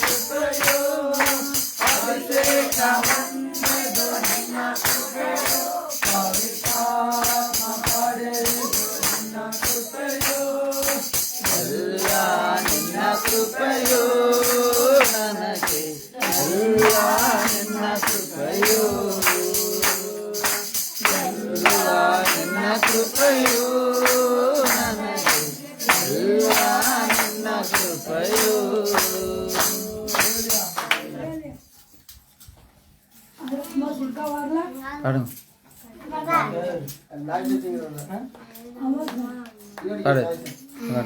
ಕೃಪೆಯೋ ಅಭಿಷೇಕ ಹೊಂದಿದು ನಿನ್ನ ಕೃಪೆಯೋ ಪವಿತ್ರಾತ್ಮ ಪಡೆದು ನಿನ್ನ ಕೃಪೆಯೋ ಎಲ್ಲ ನಿನ್ನ ಕೃಪೆಯೋ ನನಗೆ ಎಲ್ಲ ನಿನ್ನ ಕೃಪೆಯೋ ಎಲ್ಲ ನಿನ್ನ ಕೃಪೆಯೋ ನನಗೆ ಎಲ್ಲ ನಿನ್ನ ಕೃಪೆಯೋ పాడు పాడు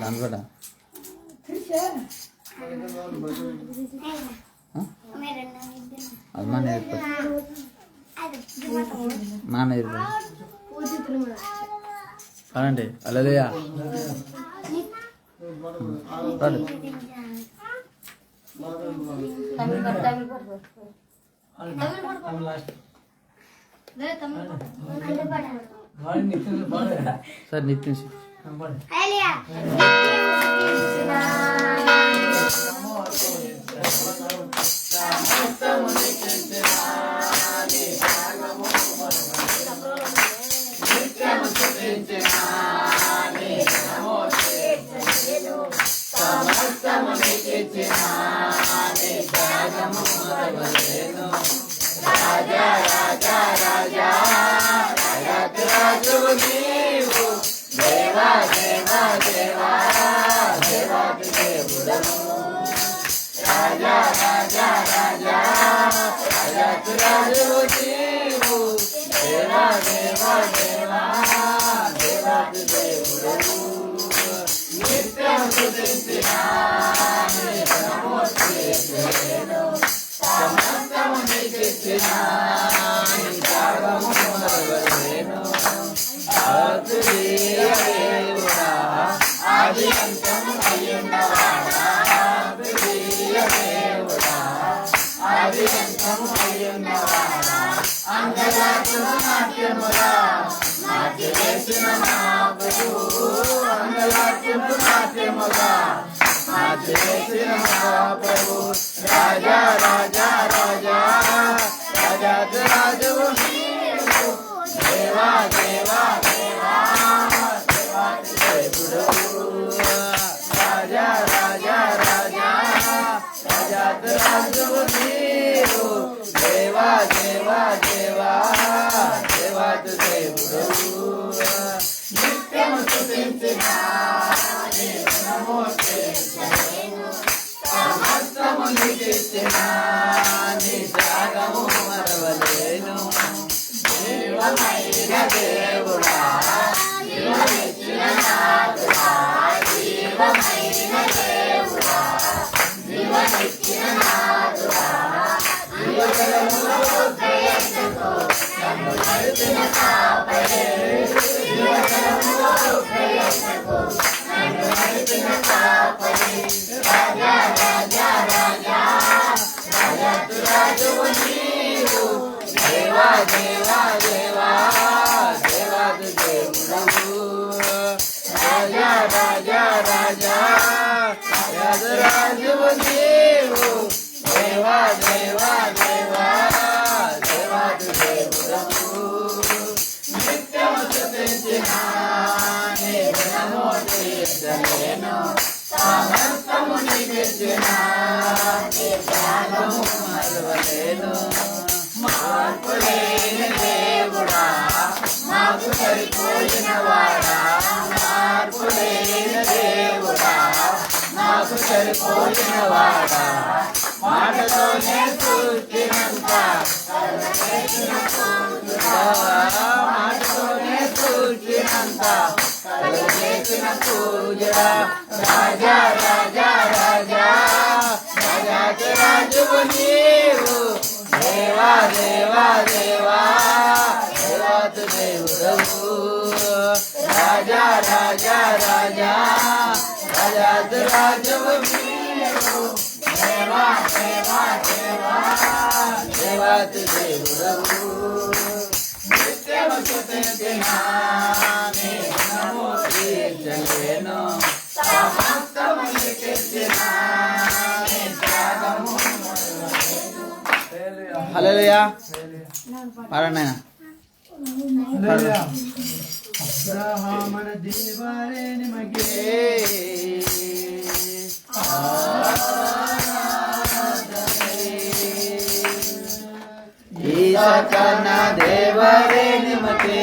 అనుకోట అది మా నేర్పు మా నేర్పు పాడండి అలలుయా పాడు సార్ నిత్యం రాజా రాజా రాజా రాజు నీవు దేవా దేవా దేవా దేవాది దేవుడము రాజా రాజా రాజా రాజు నీవు దేవా దేవా దేవా దేవాది దేవుడము నిత్యం స్తుతించిన సమస్తము నీకిచ్చిన త్యాగము మరువలేను అద్వితీయ దేవుడా ఆది అంతము అయ్యున్నవాడా అద్వితీయ దేవుడా ఆది అంతము అయ్యున్నవాడా అంగలార్చును నాట్యములా నాట్యవేసిన నా ప్రభువు అంగలార్చును నాట్యములా నాట్యవేసిన నా ప్రభు రాజా రాజా రాజా రాజా రాజువు నీవు దేవా దేవా దేవా దేవాది దేవుడవు రాజా రాజా రాజా రాజా రాజువు నీవు దేవా దేవా దేవా దేవాది దేవుడవు నిత్యము స్తుతించిన నమో సమస్తము నీకిచ్చిన నీ త్యాగము మరవలేను జీవమైన దేవుడా జీవమిచ్చిన నాదుడా జీవమైన దేవుడా జీవమిచ్చిన నాదుడా జీవజలములో ప్రయత్నతో నన్ను నడిపిన కాపరే జీవజలములో ప్రయత్నతో నన్ను నడిపిన కాపరే రాజా రాజా రాజా రాజువు నీవు దేవా దేవా దేవా దేవాది దేవుడవు రాజా రాజా రాజా రాజువు నీవు దేవా దేవా దేవా దేవాది దేవుడవు నిత్యము స్తుతించిన నీ గుణము తీర్చలేను సమస్తము నీకిచ్చిన నీ త్యాగము మరువలేను మార్పు లేని దేవుడా మాకు సరిపోయిన వాడా మార్పు లేని దేవుడా మాకు సరిపోయిన వాడా మాటతోనే సూచినంత మాటతోనే సూచినంత చేసిన పూజ రాజా రాజా రాజా రాజాకి రాజువు నీవు దేవా దేవా దేవా దేవాది దేవుడవు రాజా రాజా రాజా రాజాది రాజువు నీవు దేవా దేవా దేవా దేవాది దేవుడవు నిత్యము స్తుతించిన నీ గుణము తీర్చలేను సమస్తము నీకిచ్చిన నీ త్యాగము హల్లెలూయా పాడండి ఆయన. ಅಬ್ರಹಾಮನ ದೇವರೇ ನಿಮಗೆ ಈಸಕನ ದೇವರೇ ನಿಮಗೆ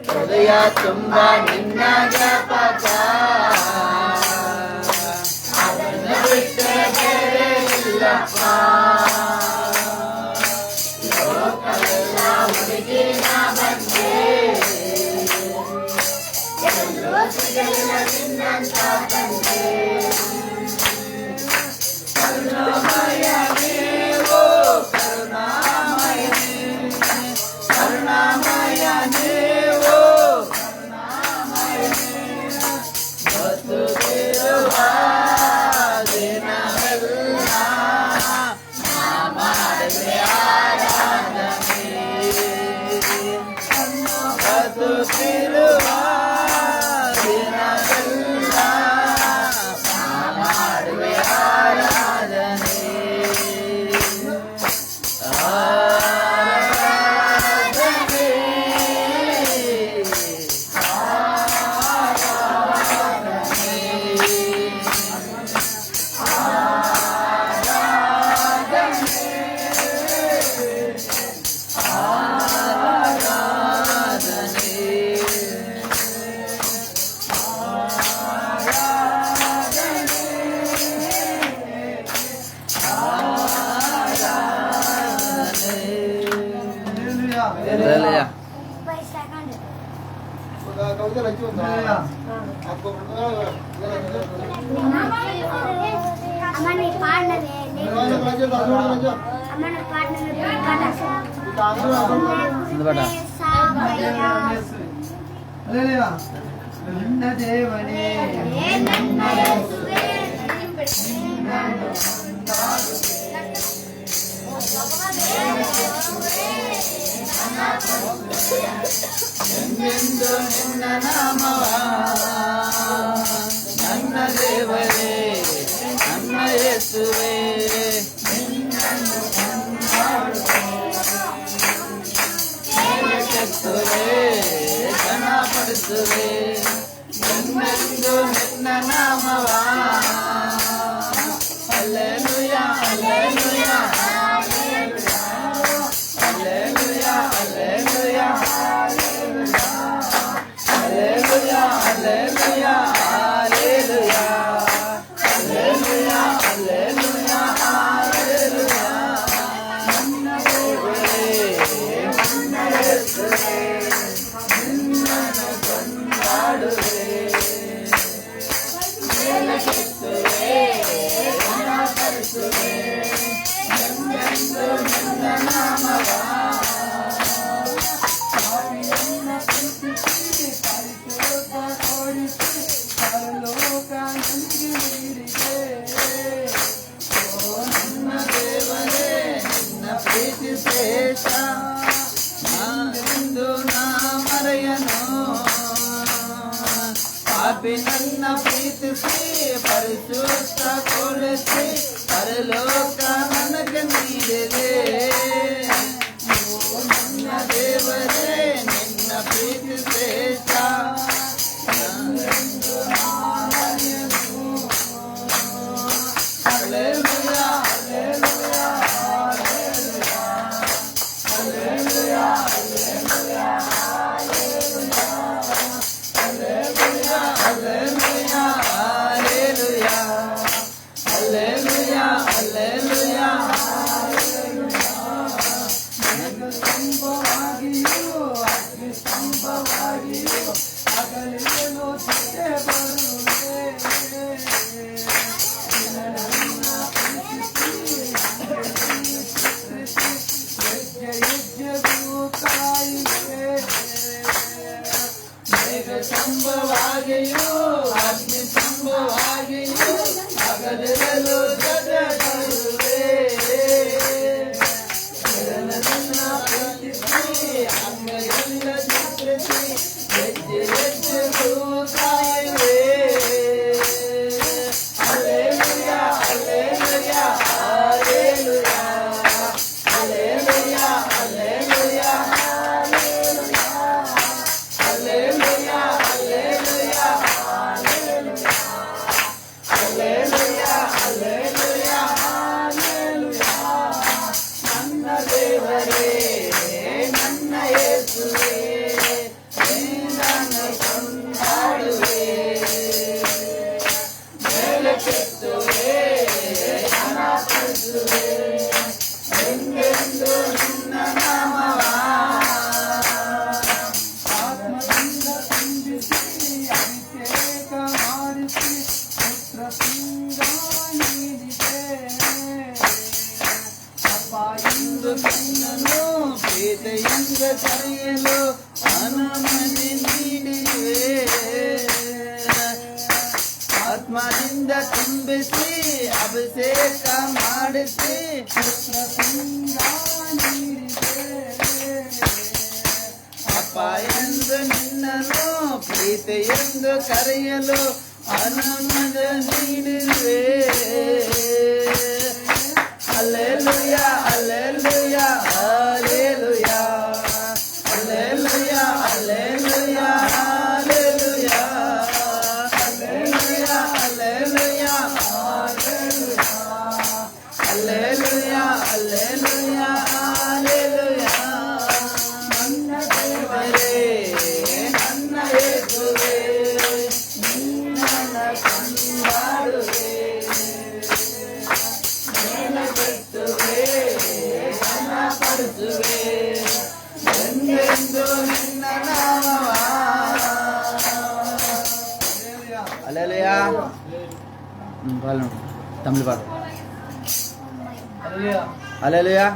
ಹೃದಯ ತುಂಬ ನಿನ್ನ ಜ್ಞಾಪಕ ಅದನ್ನು ಬಿಟ್ಟರೆ ಬೇರೆ ಇಲ್ಲಪ್ಪ ಲೋಕವೆಲ್ಲ ಹುಡುಗಿ ನಾ ಬಂದೆ ಎಲ್ಲೋ ಸಿಗಲಿಲ್ಲ ನಿನ್ನಂತ ತಂದೆ ಕರುಣಾಮಯನೇ ಓ ಕರುಣಾಮಯನೇ ಕರುಣಾಮಯನೇ ಓ ಕರುಣಾಮಯನೇ ಬದುಕಿರುವ ದಿನವೆಲ್ಲ హల్లెలూయా హల్లెలూయా ನನ್ನ ದೇವನೇ ನನ್ನ ಯೇಸುವೇ ನಿನ್ನನ್ನು ಎಂದೆಂದು ನಿನ್ನ ನಾಮವ ನನ್ನ ದೇವರೇ ನನ್ನ ಯೇಸುವೇ ನಿನ್ನನ್ನು ಕೆತ್ತುವೆ ಘನಪಡಿಸುವೆ ಎಂದೆಂದು ನಿನ್ನ ನಾಮವ hallelujah hallelujah hallelujah hallelujah hallelujah hallelujah hallelujah hallelujah hallelujah hallelujah ನನ್ನ ದೇವರೇ ನನ್ನ ಯೇಸುವೇ ನಿನ್ನನ್ನು ಕೊಂಡಾಡುವೆ ಮೇಲಕ್ಕೆತ್ತುವೆ ಘನಪಡಿಸುವೆ ಎಂದೆಂದು ನಿನ್ನ ನಾಮವ ನನ್ನ ದೇವರೇ ನಿನ್ನ ಪ್ರೀತಿ ಶ್ರೇಷ್ಠ ನಾನೆಂದು ನಾ ಮರೆಯನು ಪಾಪಿ ನನ್ನ ಪ್ರೀತಿಸಿ ಪರಿಶುದ್ಧಗೊಳಿಸಿ ಪರಲೋಕ ನನಗೆ ನೀಡಿದೆ ನನ್ನ ದೇವರೇ ನಿನ್ನ ಪ್ರೀತಿ ಶ್ರೇಷ್ಠ ನಾನೆಂದು ನಾ ಮರೆಯನು hallelujah hallelujah hallelujah hallelujah hallelujah hallelujah hallelujah hallelujah hallelujah ಸ್ತಂಭವಾಗಿಯೂ ಅಗ್ನಿ ಸ್ತಂಭವಾಗಿಯೂ ಹಗಲಿರುಳು ಸಿದ್ಧೆ ಬರುವೆ ಹೆಜ್ಜೆಗೂ ಕಾಯಿವೆ ಮೇಘ ಸ್ತಂಭವಾಗಿಯೂ ಅಗ್ನಿ ಸ್ತಂಭವಾಗಿಯೂ ಹಗಲಿರುಳು ಜೊತೆ ಬರುವೆ ನನ್ನ ಪ್ರೀತಿಸಿ ಅಂಗೈಯೆಲ್ಲ ಚಿತ್ರಿಸಿ ಹೆಜ್ಜೆ ಹೆಜ್ಜೆಗೂ ಕಾಯುವೆ hallelujah hallelujah hallelujah hallelujah hallelujah hallelujah hallelujah hallelujah hallelujah hallelujah ನನ್ನ ದೇವರೇ ನನ್ನ ಯೇಸುವೇ ನಿನ್ನನ್ನು ಕೊಂಡಾಡುವೆ ಮೇಲಕ್ಕೆತ್ತುವೆ ಘನಪಡಿಸುವೆ ಎಂದೆಂದು ನಿನ್ನ ನಾಮವ ಆತ್ಮದಿಂದ ತುಂಬಿಸಿ ಅಭಿಷೇಕ ಮಾಡಿಸಿ ಪುತ್ರ ಸಿಂಗ ನೀಡಿದೆ ಅಪ್ಪ ಎಂದು ನಿನ್ನನ್ನು ಪ್ರೀತಿಯಿಂದ ಕರೆಯಲು ಅನುಮತಿ ನೀಡಿವೆ ಆತ್ಮದಿಂದ ತುಂಬಿಸಿ ಅಭಿಷೇಕ ಮಾಡಿಸಿ ಪುತ್ರ ಸಿಂಗ ನೀಡಿದೆ ಅಪ್ಪ ಎಂದು ನಿನ್ನನ್ನು ಪ್ರೀತಿಯೆಂದು ಕರೆಯಲು ಅನುಮತಿ ನೀಡಿವೆ hallelujah hallelujah hallelujah hallelujah hallelujah hallelujah hallelujah hallelujah hallelujah hallelujah hallelujah ನನ್ನ ದೇವರೇ ನನ್ನ ಯೇಸುವೇ ನಿನ್ನನ್ನು ಕೊಂಡಾಡುವೆ ಮೇಲಕ್ಕೆತ್ತುವೆ ಘನಪಡಿಸುವೆ హల్లెలూయా. పాడు తమిళ పాడు. హల్లెలూయా.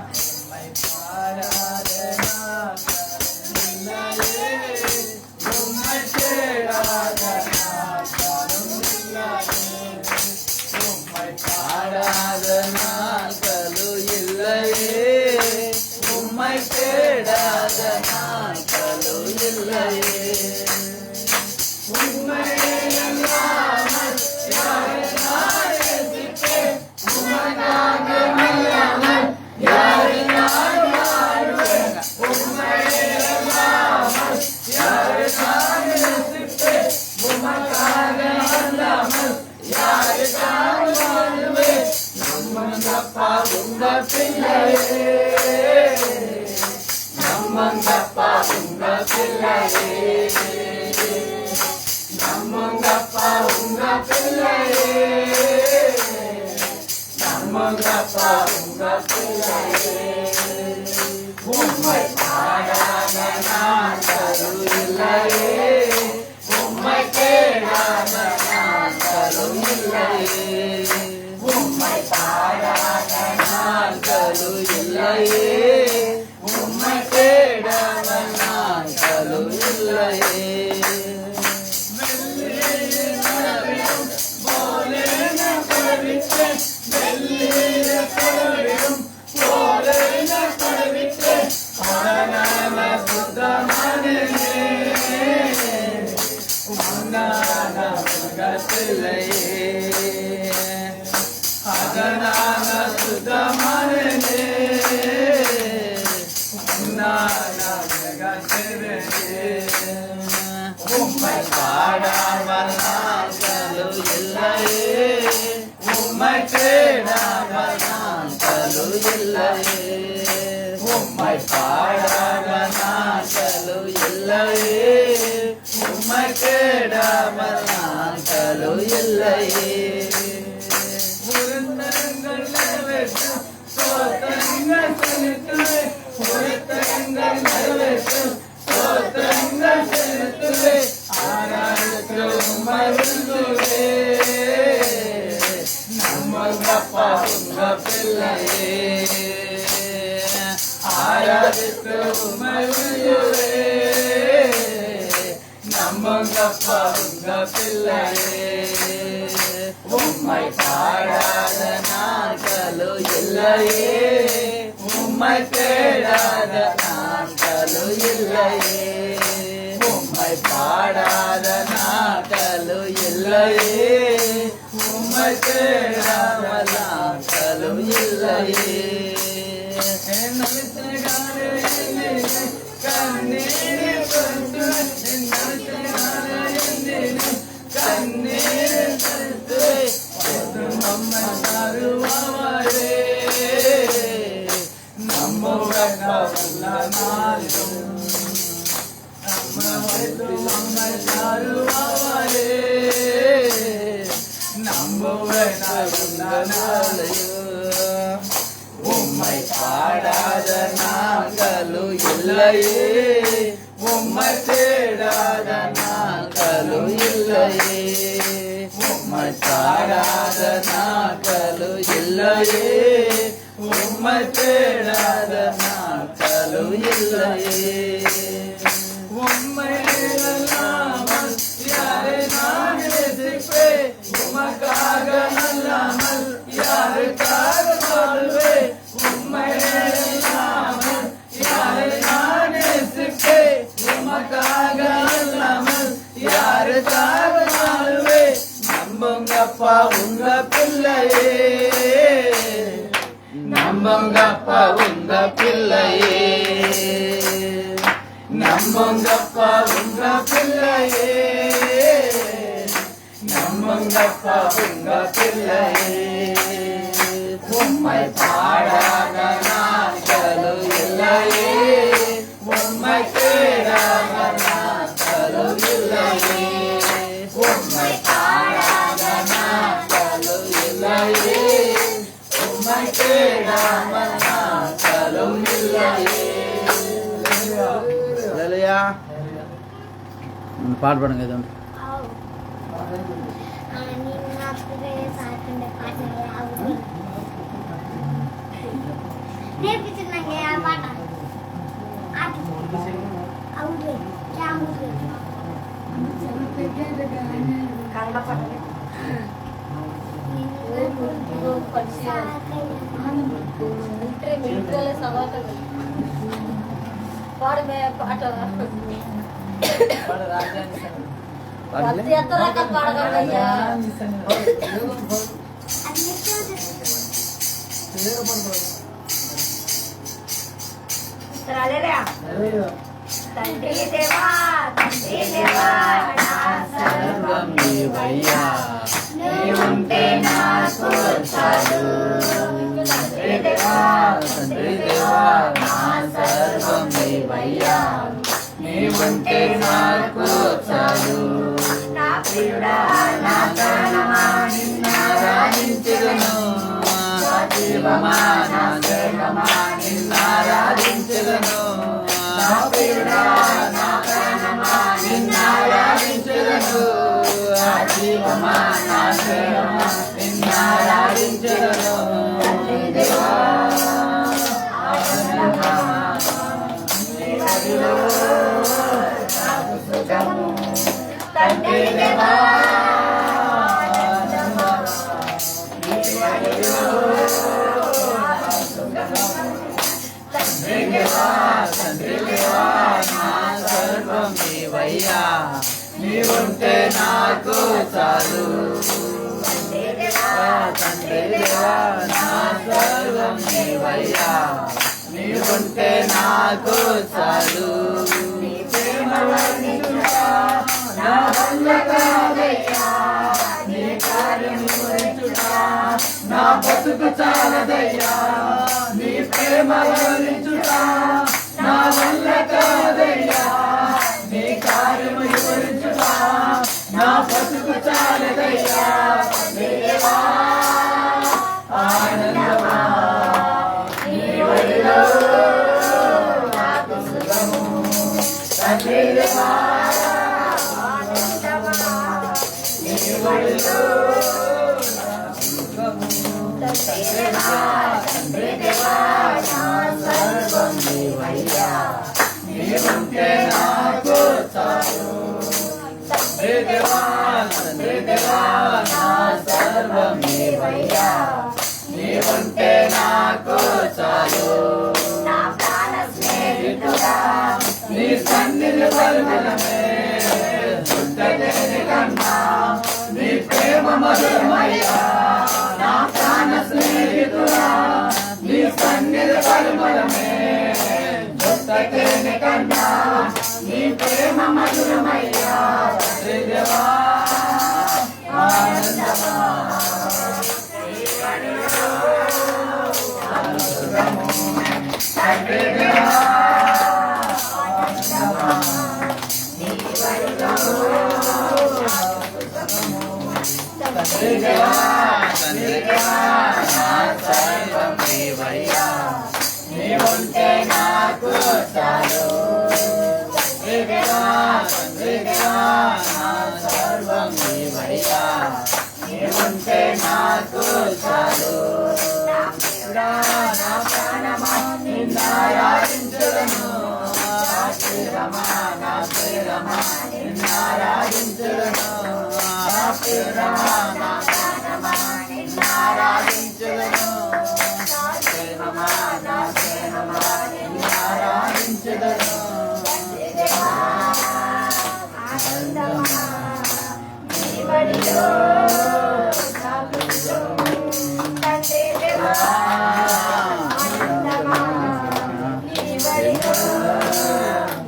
பாட்டு பாடுங்க. నేర్పించిందండి ఆ పాట అవును కన్నడ పాట పాడమే పాట ఎంత రకాల పాడగలయ్యా తండ్రి దేవా నా సర్వం నీవయ్యా నీవుంటే నాకు చాలు తండ్రి దేవా నా సర్వం నీవయ్యా నీవుంటే నాకు చాలు నా ప్రియుడా నా ప్రాణమా నిన్నారాధించెదను నా జీవమా నా దేహమా నిన్నారాధించెదను నా ప్రియుడా నా ప్రాణమా నిన్నారాధించెదను నా జీవమా నా దేహమా నిన్నారాధించెదను తండ్రి దేవా తండ్రి దేవా నా సర్వం నీవయ్యా నీవుంటే నాకు చాలు తండ్రి దేవా నా సర్వం నీవయ్యా నీవుంటే నాకు చాలు నీ ప్రేమ వర్ణించుటా నా వల్ల కాదయ్యా నీ కార్యం వివరించుటా నా బతుకు చాలదయ్యా నీ ప్రేమ వర్ణించుటా నా వల్ల కాదయ్యా నీ కార్యం వివరించుటా నా బతుకు చాలదయ్యా దేవా ఆనందమా నీ వడిలో నాకు సుఖము తండ్రి దేవా ఆనందమా నీ వడిలో తండ్రి దేవా నా సర్వం నీవయ్యా నీవుంటే నాకు చాలు తండ్రి దేవా నా సర్వం నీవయ్యా నీవుంటే నాకు చాలు నా ప్రాణ స్నేహితుడా నీ సన్నిధి పరిమళమే చుట్టదేని కన్నా నీ ప్రేమ మధురమయ్యా నా ప్రాణ స్నేహితుడా నీ సన్నిధి పరిమళమే చుట్టదేని కన్నా నీ ప్రేమ మధురమయ్యా తండ్రి దేవా ఆనందమా తండ్రి దేవా తండ్రి దేవా నా సర్వం నీవయ్యా నీవుంటే నాకు చాలు తండ్రి దేవా నా సర్వం నీవయ్యా నీవుంటే నాకు చాలు నా ప్రియుడా నా ప్రాణమా నిన్నారాధించెదను నా ప్రియమా నా ప్రియమా నిన్నారాధించెదను నా ప్రియమా నా ప్రాణమా నిన్నారాధించెదను నా ప్రియమా నా ప్రియమా నిన్నారాధించెదను తండ్రి దేవా ఆనందమా నీ బడిలో నాకు సుఖము తండ్రి దేవా ఆనందమా నీ బడిలో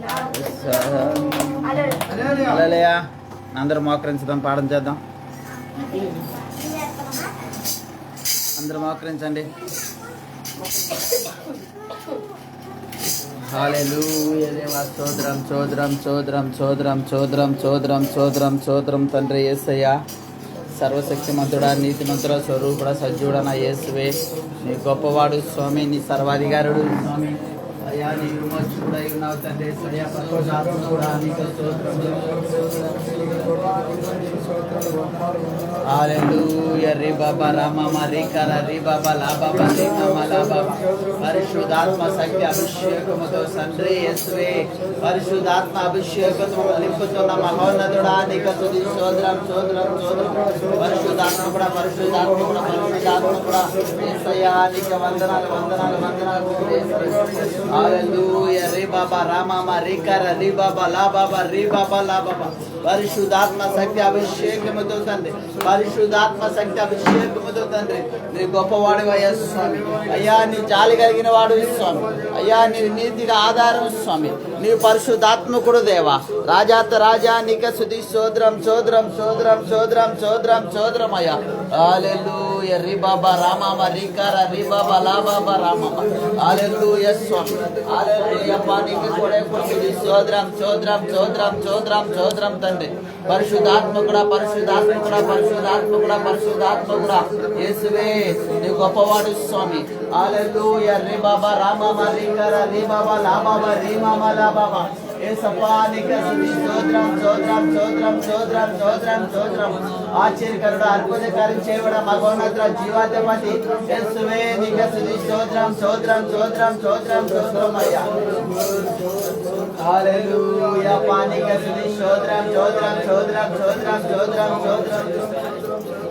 నాకు సుఖము హల్లెలూయా అందరూ మోకరించుదాం పాఠం చేద్దాం అందరూ మోకరించండి హల్లెలూయా దేవా స్తోత్రం స్తోత్రం స్తోత్రం స్తోత్రం స్తోత్రం స్తోత్రం స్తోత్రం స్తోత్రం తండ్రి యేసయ్యా సర్వశక్తిమంతుడా నీతిమంతుడ స్వరూపుడ సజ్జుడ నా యేసువే నీ గొప్పవాడు స్వామి నీ సర్వాధికారుడు స్వామి అయ్యా నీ విమోచకుడై ఉన్నావు తండ్రి యేసయ్యా పరిశుద్ధాత్ముడా నీకు స్తోత్రములు. హల్లెలూయా రే బాబా రామమ రే కర రే బాబా లా బాబా రే మమ లా బాబా పరిశుద్ధాత్మ శక్తి అభిషేకముతో తండ్రి యేసువే పరిశుద్ధాత్మ అభిషేకముతో నింపుతున్న మహోన్నతుడా నీకు స్తుతి స్తోత్రం స్తోత్రం స్తోత్రం. పరిశుద్ధాత్ముడా పరిశుద్ధాత్ముడా పరిశుద్ధాత్ముడా యేసయ్యా నీకు వందనాలు వందనాలు వందనాలు. హల్లెలూయా రే బాబా రామమ రే కర రే బాబా లా బాబా రే బాబా లా బాబా పరిశుద్ధాత్మ శక్తి అభిషేకముతో తండ్రి పరిశుద్ధాత్మ శక్తి అభిషేకముతో తండ్రి నీ గొప్పవాడు అయ్యా స్వామి. అయ్యా నీ జాలి కలిగిన వాడు స్వామి. అయ్యా నీ నీతిగా ఆధారం స్వామి. నీ పరిశుద్ధాత్మకుడు దేవా రాజాత రాజా నీకు స్తుతి స్తోత్రం స్తోత్రం స్తోత్రం స్తోత్రం స్తోత్రం స్తోత్రం అయ్యా. హల్లెలూయా రి బాబా రామమ రి కర రి బాబా లా బాబా రామమ హల్లెలూయా స్వామి. హల్లెలూయా పానికి కొడే స్తుతి స్తోత్రం స్తోత్రం స్తోత్రం స్తోత్రం స్తోత్రం తండ్రి పరిశుద్ధాత్మకుడా పరిశుద్ధాత్మకుడా పరిశుద్ధాత్మకుడా పరిశుద్ధాత్మకుడా యేసువే నీ గొప్పవాడు స్వామి. హల్లెలూయా రి బాబా రామమ రి కర రి బాబా లా బాబా రి మమ లా బాబా యేసప్పా నీకు స్తుతి స్తోత్రం స్తోత్రం స్తోత్రం స్తోత్రం స్తోత్రం స్తోత్రం. ఆశ్చర్యకరుడు అద్భుతకార్యం చేయబడ మగోన్నతుడ జీవాధిపతి యేసువే నీకు స్తుతి స్తోత్రం స్తోత్రం స్తోత్రం స్తోత్రం స్తోత్రం అయ్యా. హల్లెలూయా పానికి స్తుతి స్తోత్రం స్తోత్రం స్తోత్రం స్తోత్రం స్తోత్రం స్తోత్రం.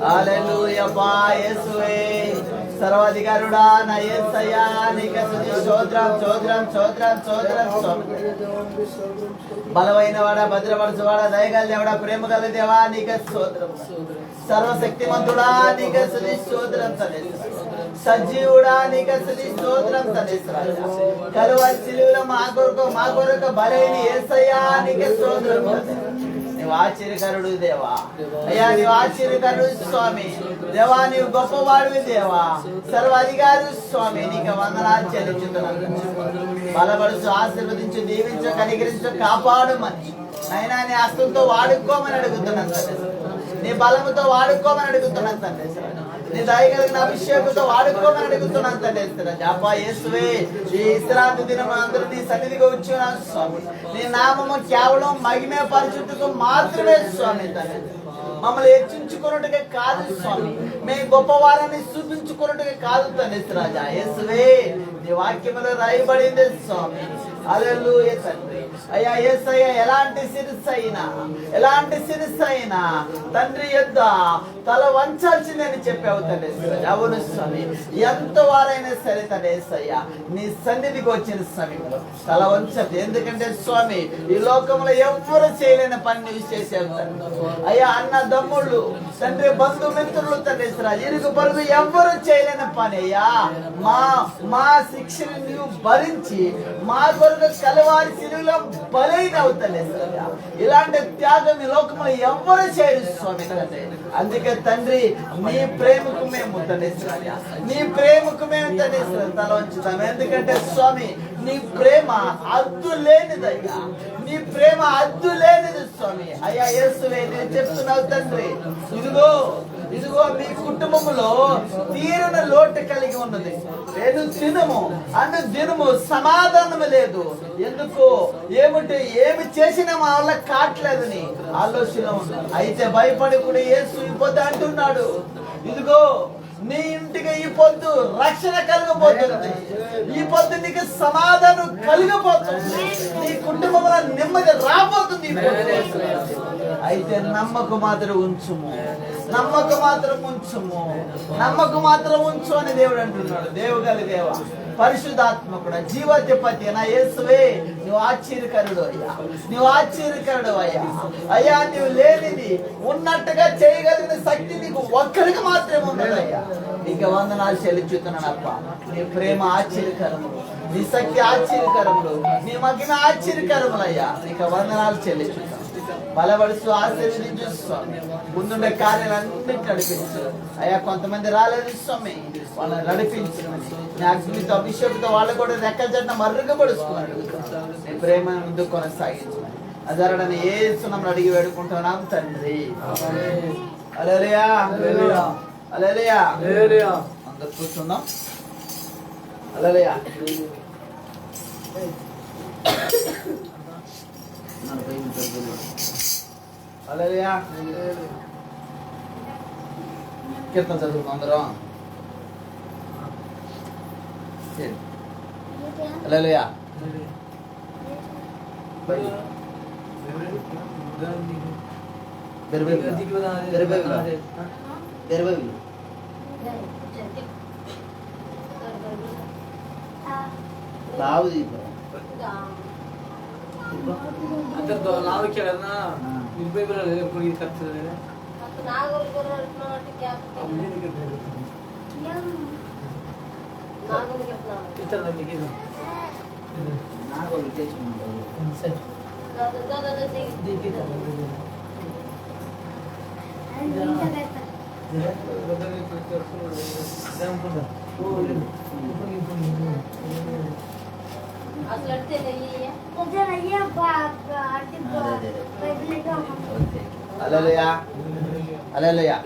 హల్లెలూయా పా యేసువే సర్వాధికారుడా నా యేసయ్యా నీకు స్తుతి స్తోత్రం స్తోత్రం స్తోత్రం స్తోత్రం స్తోత్రం. బలమైన వాడా భద్రపరచువాడా దయగలదేవాడా ప్రేమ గల దేవా నీకు స్తోత్రం. సర్వశక్తిమంతుడా నీకు స్తుతి స్తోత్రం తండ్రి. సజీవుడా నీకు స్తుతి స్తోత్రం తండ్రి. కలువరి సిలువలో మా కొరకు బలైన యేసయ్యా నీకు స్తోత్రం తండ్రి. నీవు ఆశ్చర్యకరుడు దేవా అయ్యా నీవు ఆశ్చర్యకరుడు స్వామి. దేవా నీవు గొప్పవాడివి దేవా సర్వాధికారి స్వామి. నీకు వందనాలు చెల్లించుతున్నాను. బలపడుచు ఆశీర్వదించు దీవించు కనికరించు కాపాడుమని అయినా నీ హస్తంతో వాడుకోమని అడుగుతున్నాను తండ్రి. నీ బలముతో వాడుకోమని అడుగుతున్నాను తండ్రి. నీ దయగలిగిన అభిషేకంతో వాడుకోమని అడుగుతున్నాను తండ్రి. అబ్బా యేసువే ఈ విశ్రాంతి దినం అందరూ నీ సన్నిధిగా వచ్చున్నాను స్వామి. నీ నామము కేవలం మహిమే పరిశుద్ధకు మాత్రమే స్వామి తండ్రి. మమ్మల్ని హెచ్చించుకున్నట్టుగా కాదు స్వామి. మేము గొప్పవారాన్ని చూపించుకున్నట్టుగా కాదు తండ్రి రాజా. యేసువే నీ వాక్యములో రాయబడింది స్వామి. హల్లెలూయా తండ్రి. అయ్యా యేసయ్యా ఎలాంటి శిరస్సు అయినా తండ్రి యొద్ద తల వంచాల్సిందని చెప్పావు తండ్రి. అవును స్వామి. ఎంత వారైనా సరే తండ్రి యేసయ్యా నీ సన్నిధికి వచ్చిన సమయంలో తల వంచదు. ఎందుకంటే స్వామి ఈ లోకంలో ఎవ్వరు చేయలేని పని నువ్వు చేసావు తండ్రి. అయ్యా అన్నదమ్ముళ్ళు తండ్రి బంధుమిత్రులు తండ్రి ఇరుగు పొరుగు ఎవ్వరు చేయలేని పని అయ్యా మా శిక్షను నువ్వు భరించి మా కొరకు కలవారి సిలువలో బలైనవు తండ్రి. ఇలాంటి త్యాగం ఈ లోకంలో ఎవ్వరు చేయరు స్వామి తండ్రి. అందుకే తండ్రి నీ ప్రేమకు మేము తండ్రి నీ ప్రేమకు మేము తండ్రి తల ఉంచుతాం. ఎందుకంటే స్వామి నీ ప్రేమ అద్దు లేనిదయ్యా. నీ ప్రేమ అద్దు లేనిది స్వామి. అయ్యా యేసువే నేను చెప్తున్నావు తండ్రి. ఇదిగో మీ కుటుంబంలో తీరని లోటు కలిగి ఉన్నది. దినము సమాధానం లేదు. ఎందుకు ఏమి చేసినా మా వల్ల కావట్లేదు నీ ఆలోచన ఉంది. అయితే భయపడి కూడా యేసు ఇపోతే అంటున్నాడు. ఇదిగో నీ ఇంటికి ఈ పొద్దు రక్షణ కలగబోతుంది. ఈ పొద్దు నీకు సమాధానం కలిగబోతుంది. నీ కుటుంబంలో నెమ్మది రాబోతుంది. అయితే నమ్మకు మాత్రం ఉంచుము అని దేవుడు అంటున్నాడు. దేవుగలి దేవ పరిశుద్ధాత్మకుడు జీవాధిపతి నా యేసువే నువ్వు ఆశ్చర్యకరుడు అయ్యా. అయ్యా నువ్వు లేనిది ఉన్నట్టుగా చేయగలిగిన శక్తి నీకు ఒక్కరికి మాత్రమే ఉన్నదయ్యా. నీకు వందనాలు చెల్లించుతున్నానప్ప. నీ ప్రేమ ఆశ్చర్యకరములు, నీ శక్తి ఆశ్చర్యకరములు, నీ మహిమ ఆశ్చర్యకరములయ్యా. నీకు వందనాలు చెల్లించుతున్నాను. బలపడుతూ ఆశీర్వదించు స్వామి. ముందుండే కార్యాలన్నింటి నడిపించు అయ్యా. కొంతమంది రాలేదు స్వామి, వాళ్ళని నడిపించమని నీ అగ్నితో అభిషేకంతో వాళ్ళు కూడా రెక్కల జట్న మర్రుగపడుచుకున్నాడు. నీ ప్రేమ ముందు కొనసాగించమని అదరడని యేసునామమున అడిగి వేడుకుంటున్నాం తండ్రి. హల్లెలూయా హల్లెలూయా. అందరూ కూర్చుందాం. హల్లెలూయా. హల్లెలూయా. కీర్తన చదువుకో అందరం. హల్లెలూయా. హల్లెలూయా. హల్లెలూయా.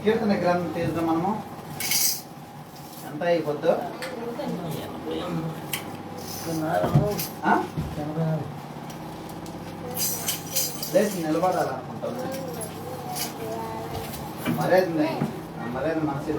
కీర్తన గ్రంథం తీద్దాం మనము. ఎంత అయిపోద్దు? లేచి నిలబడాలనుకుంటాను. మర్యాద మర్యాద మనసు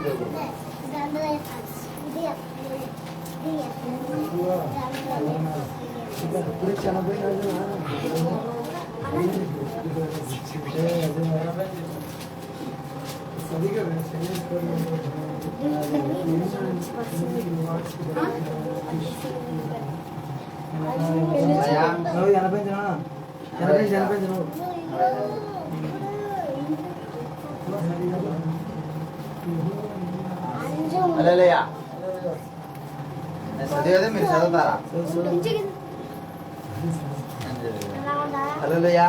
హల్లెలూయా. చదివేదే మీరు చదువుతారా? హల్లెలూయా.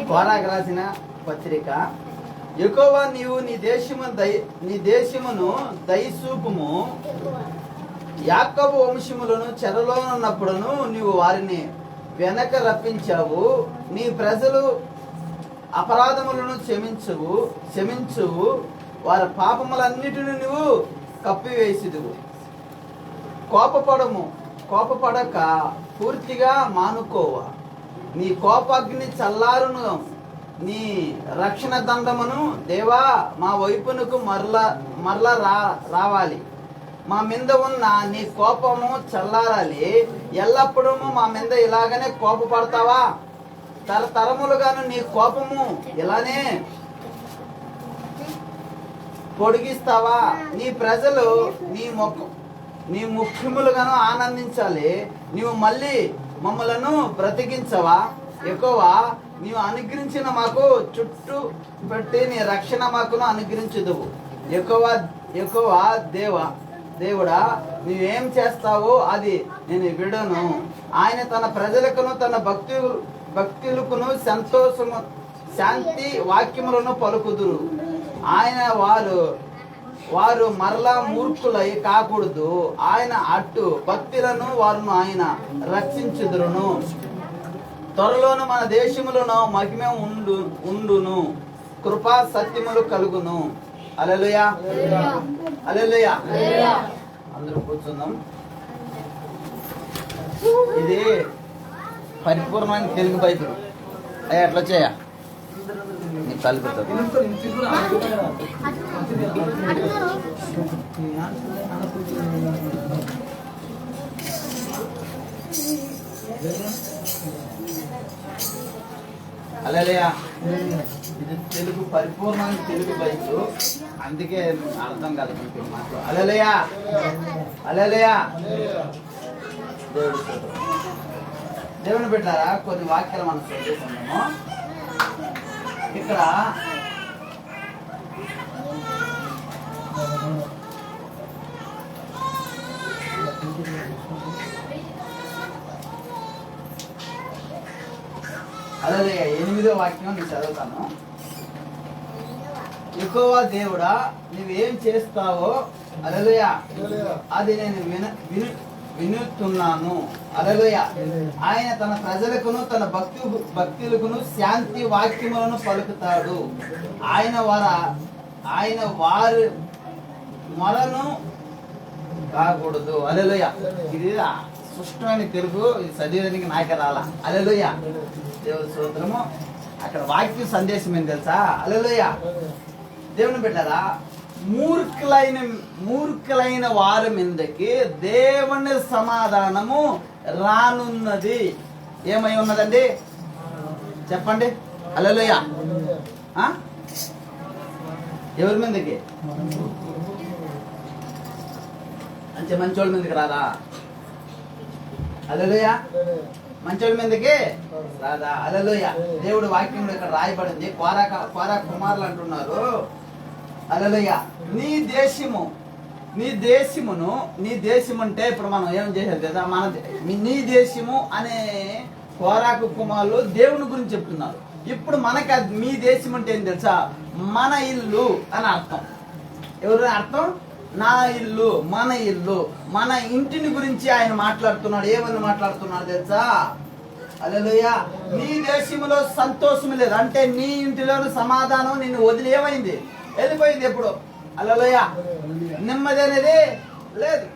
కోరాకు రాసిన పత్రిక. యెహోవా నీవు నీ దేశమును దయచూపుము. యాకోబు వంశములను చెరలో ఉన్నప్పుడును నీవు వారిని వెనక రప్పించావు. నీ ప్రజలు అపరాధములను క్షమించువు. వారి పాపములన్నిటిని నువ్వు కప్పివేసిదువు. కోపపడక పూర్తిగా మానుకోవా. నీ కోపాగ్ని చల్లారును. నీ రక్షణ దండమును దేవా మా వైపునకు మరలా రావాలి. మా మీద ఉన్న నీ కోపము చల్లారాలి. ఎల్లప్పుడూ మా మీద ఇలాగనే కోపపడతావా? తరతరములుగాను నీ కోపము ఇలానే పొడిగిస్తావా? నీ ప్రజలు నీ ముఖ్యములుగాను ఆనందించాలి. నీవు మళ్ళీ మమ్మలను బ్రతికించవా? యెహోవా నీవు అనుగ్రహించిన మాకు చుట్టూ పెట్టి నీ రక్షణ మాకును అనుగ్రహించుదువు. యెహోవా దేవుడా నీవేం చేస్తావో అది నేను విడను. ఆయన తన ప్రజలకును తన భక్తులకును శాంతి వాక్యములను పలుకుదురు. ఆయన వారు మరలా మూర్ఖులై కాకూడదు. ఆయన అట్టు భక్తులను వారును ఆయన రక్షించుదురును. త్వరలోను మన దేశములను మహిమ ఉండును. కృపా సత్యములు కలుగును. హల్లెలూయా. హల్లెలూయా. అందరూ కూర్చుందాం. ఇది పరిపూర్ణమైన తెలుగు బైబిల్. అయ్యా ఎట్లా వచ్చాయా? నీకు కలుపుతుంది. హల్లెలూయా. ఇది తెలుగు పరిపూర్ణమైన తెలుగు బైబిల్. అందుకే అర్థం కాదు మీకు మాకు. హల్లెలూయా. హల్లెలూయా. దేవుని పెట్టారా? కొన్ని వాక్యాలు మనం చదువుకున్నాము. ఇక్కడ అలాగే 8వ వాక్యం నేను చదువుతాను. యెహోవా దేవుడా నువ్వేం చేస్తావో హల్లెలూయా అది నేను వినుతున్నాను. హల్లెలూయా. ఆయన తన ప్రజలకును తన భక్తులకును శాంతి వాక్యములను పలుకుతాడు. ఆయన మొలను కాకూడదు. హల్లెలూయా. ఇది స్పష్టమైన తెలుగు, ఇది చదివేదానికి నాకే రాలా. హల్లెలూయా. దేవుని స్తోత్రము. అక్కడ వాక్య సందేశం ఏం తెలుసా? హల్లెలూయా. దేవుని బిడ్డలారా, మూర్ఖులైన వారి మీదకి దేవుని సమాధానము రానున్నది. ఏమై ఉన్నదండి చెప్పండి? హల్లెలూయా. ఎవరి మీదకి అంటే మంచోళ్ళ మీదకి రాదా? హల్లెలూయా. మంచోళ్ళ మీదకి రాదా? హల్లెలూయా. దేవుడు వాక్యంలో ఇక్కడ రాయబడింది. కోరా కుమారులు అంటున్నారు, హల్లెలూయా, నీ దేశము అంటే ఇప్పుడు మనం ఏం చేసేది కదా, నీ దేశము అనే కోరాకు కుమారులు దేవుని గురించి చెప్తున్నారు. ఇప్పుడు మనకి మీ దేశం అంటే ఏం తెలుసా? మన ఇల్లు అని అర్థం. ఎవరు అర్థం? నా ఇల్లు, మన ఇల్లు, మన ఇంటిని గురించి ఆయన మాట్లాడుతున్నాడు. ఏమని మాట్లాడుతున్నాడు తెలుసా? హల్లెలూయా. నీ దేశంలో సంతోషం లేదు అంటే నీ ఇంటిలోని సమాధానం నిన్ను వదిలి ఏమైంది? వెళ్ళిపోయింది. ఎప్పుడు? హల్లెలూయా. నెమ్మది అనేది లేదు.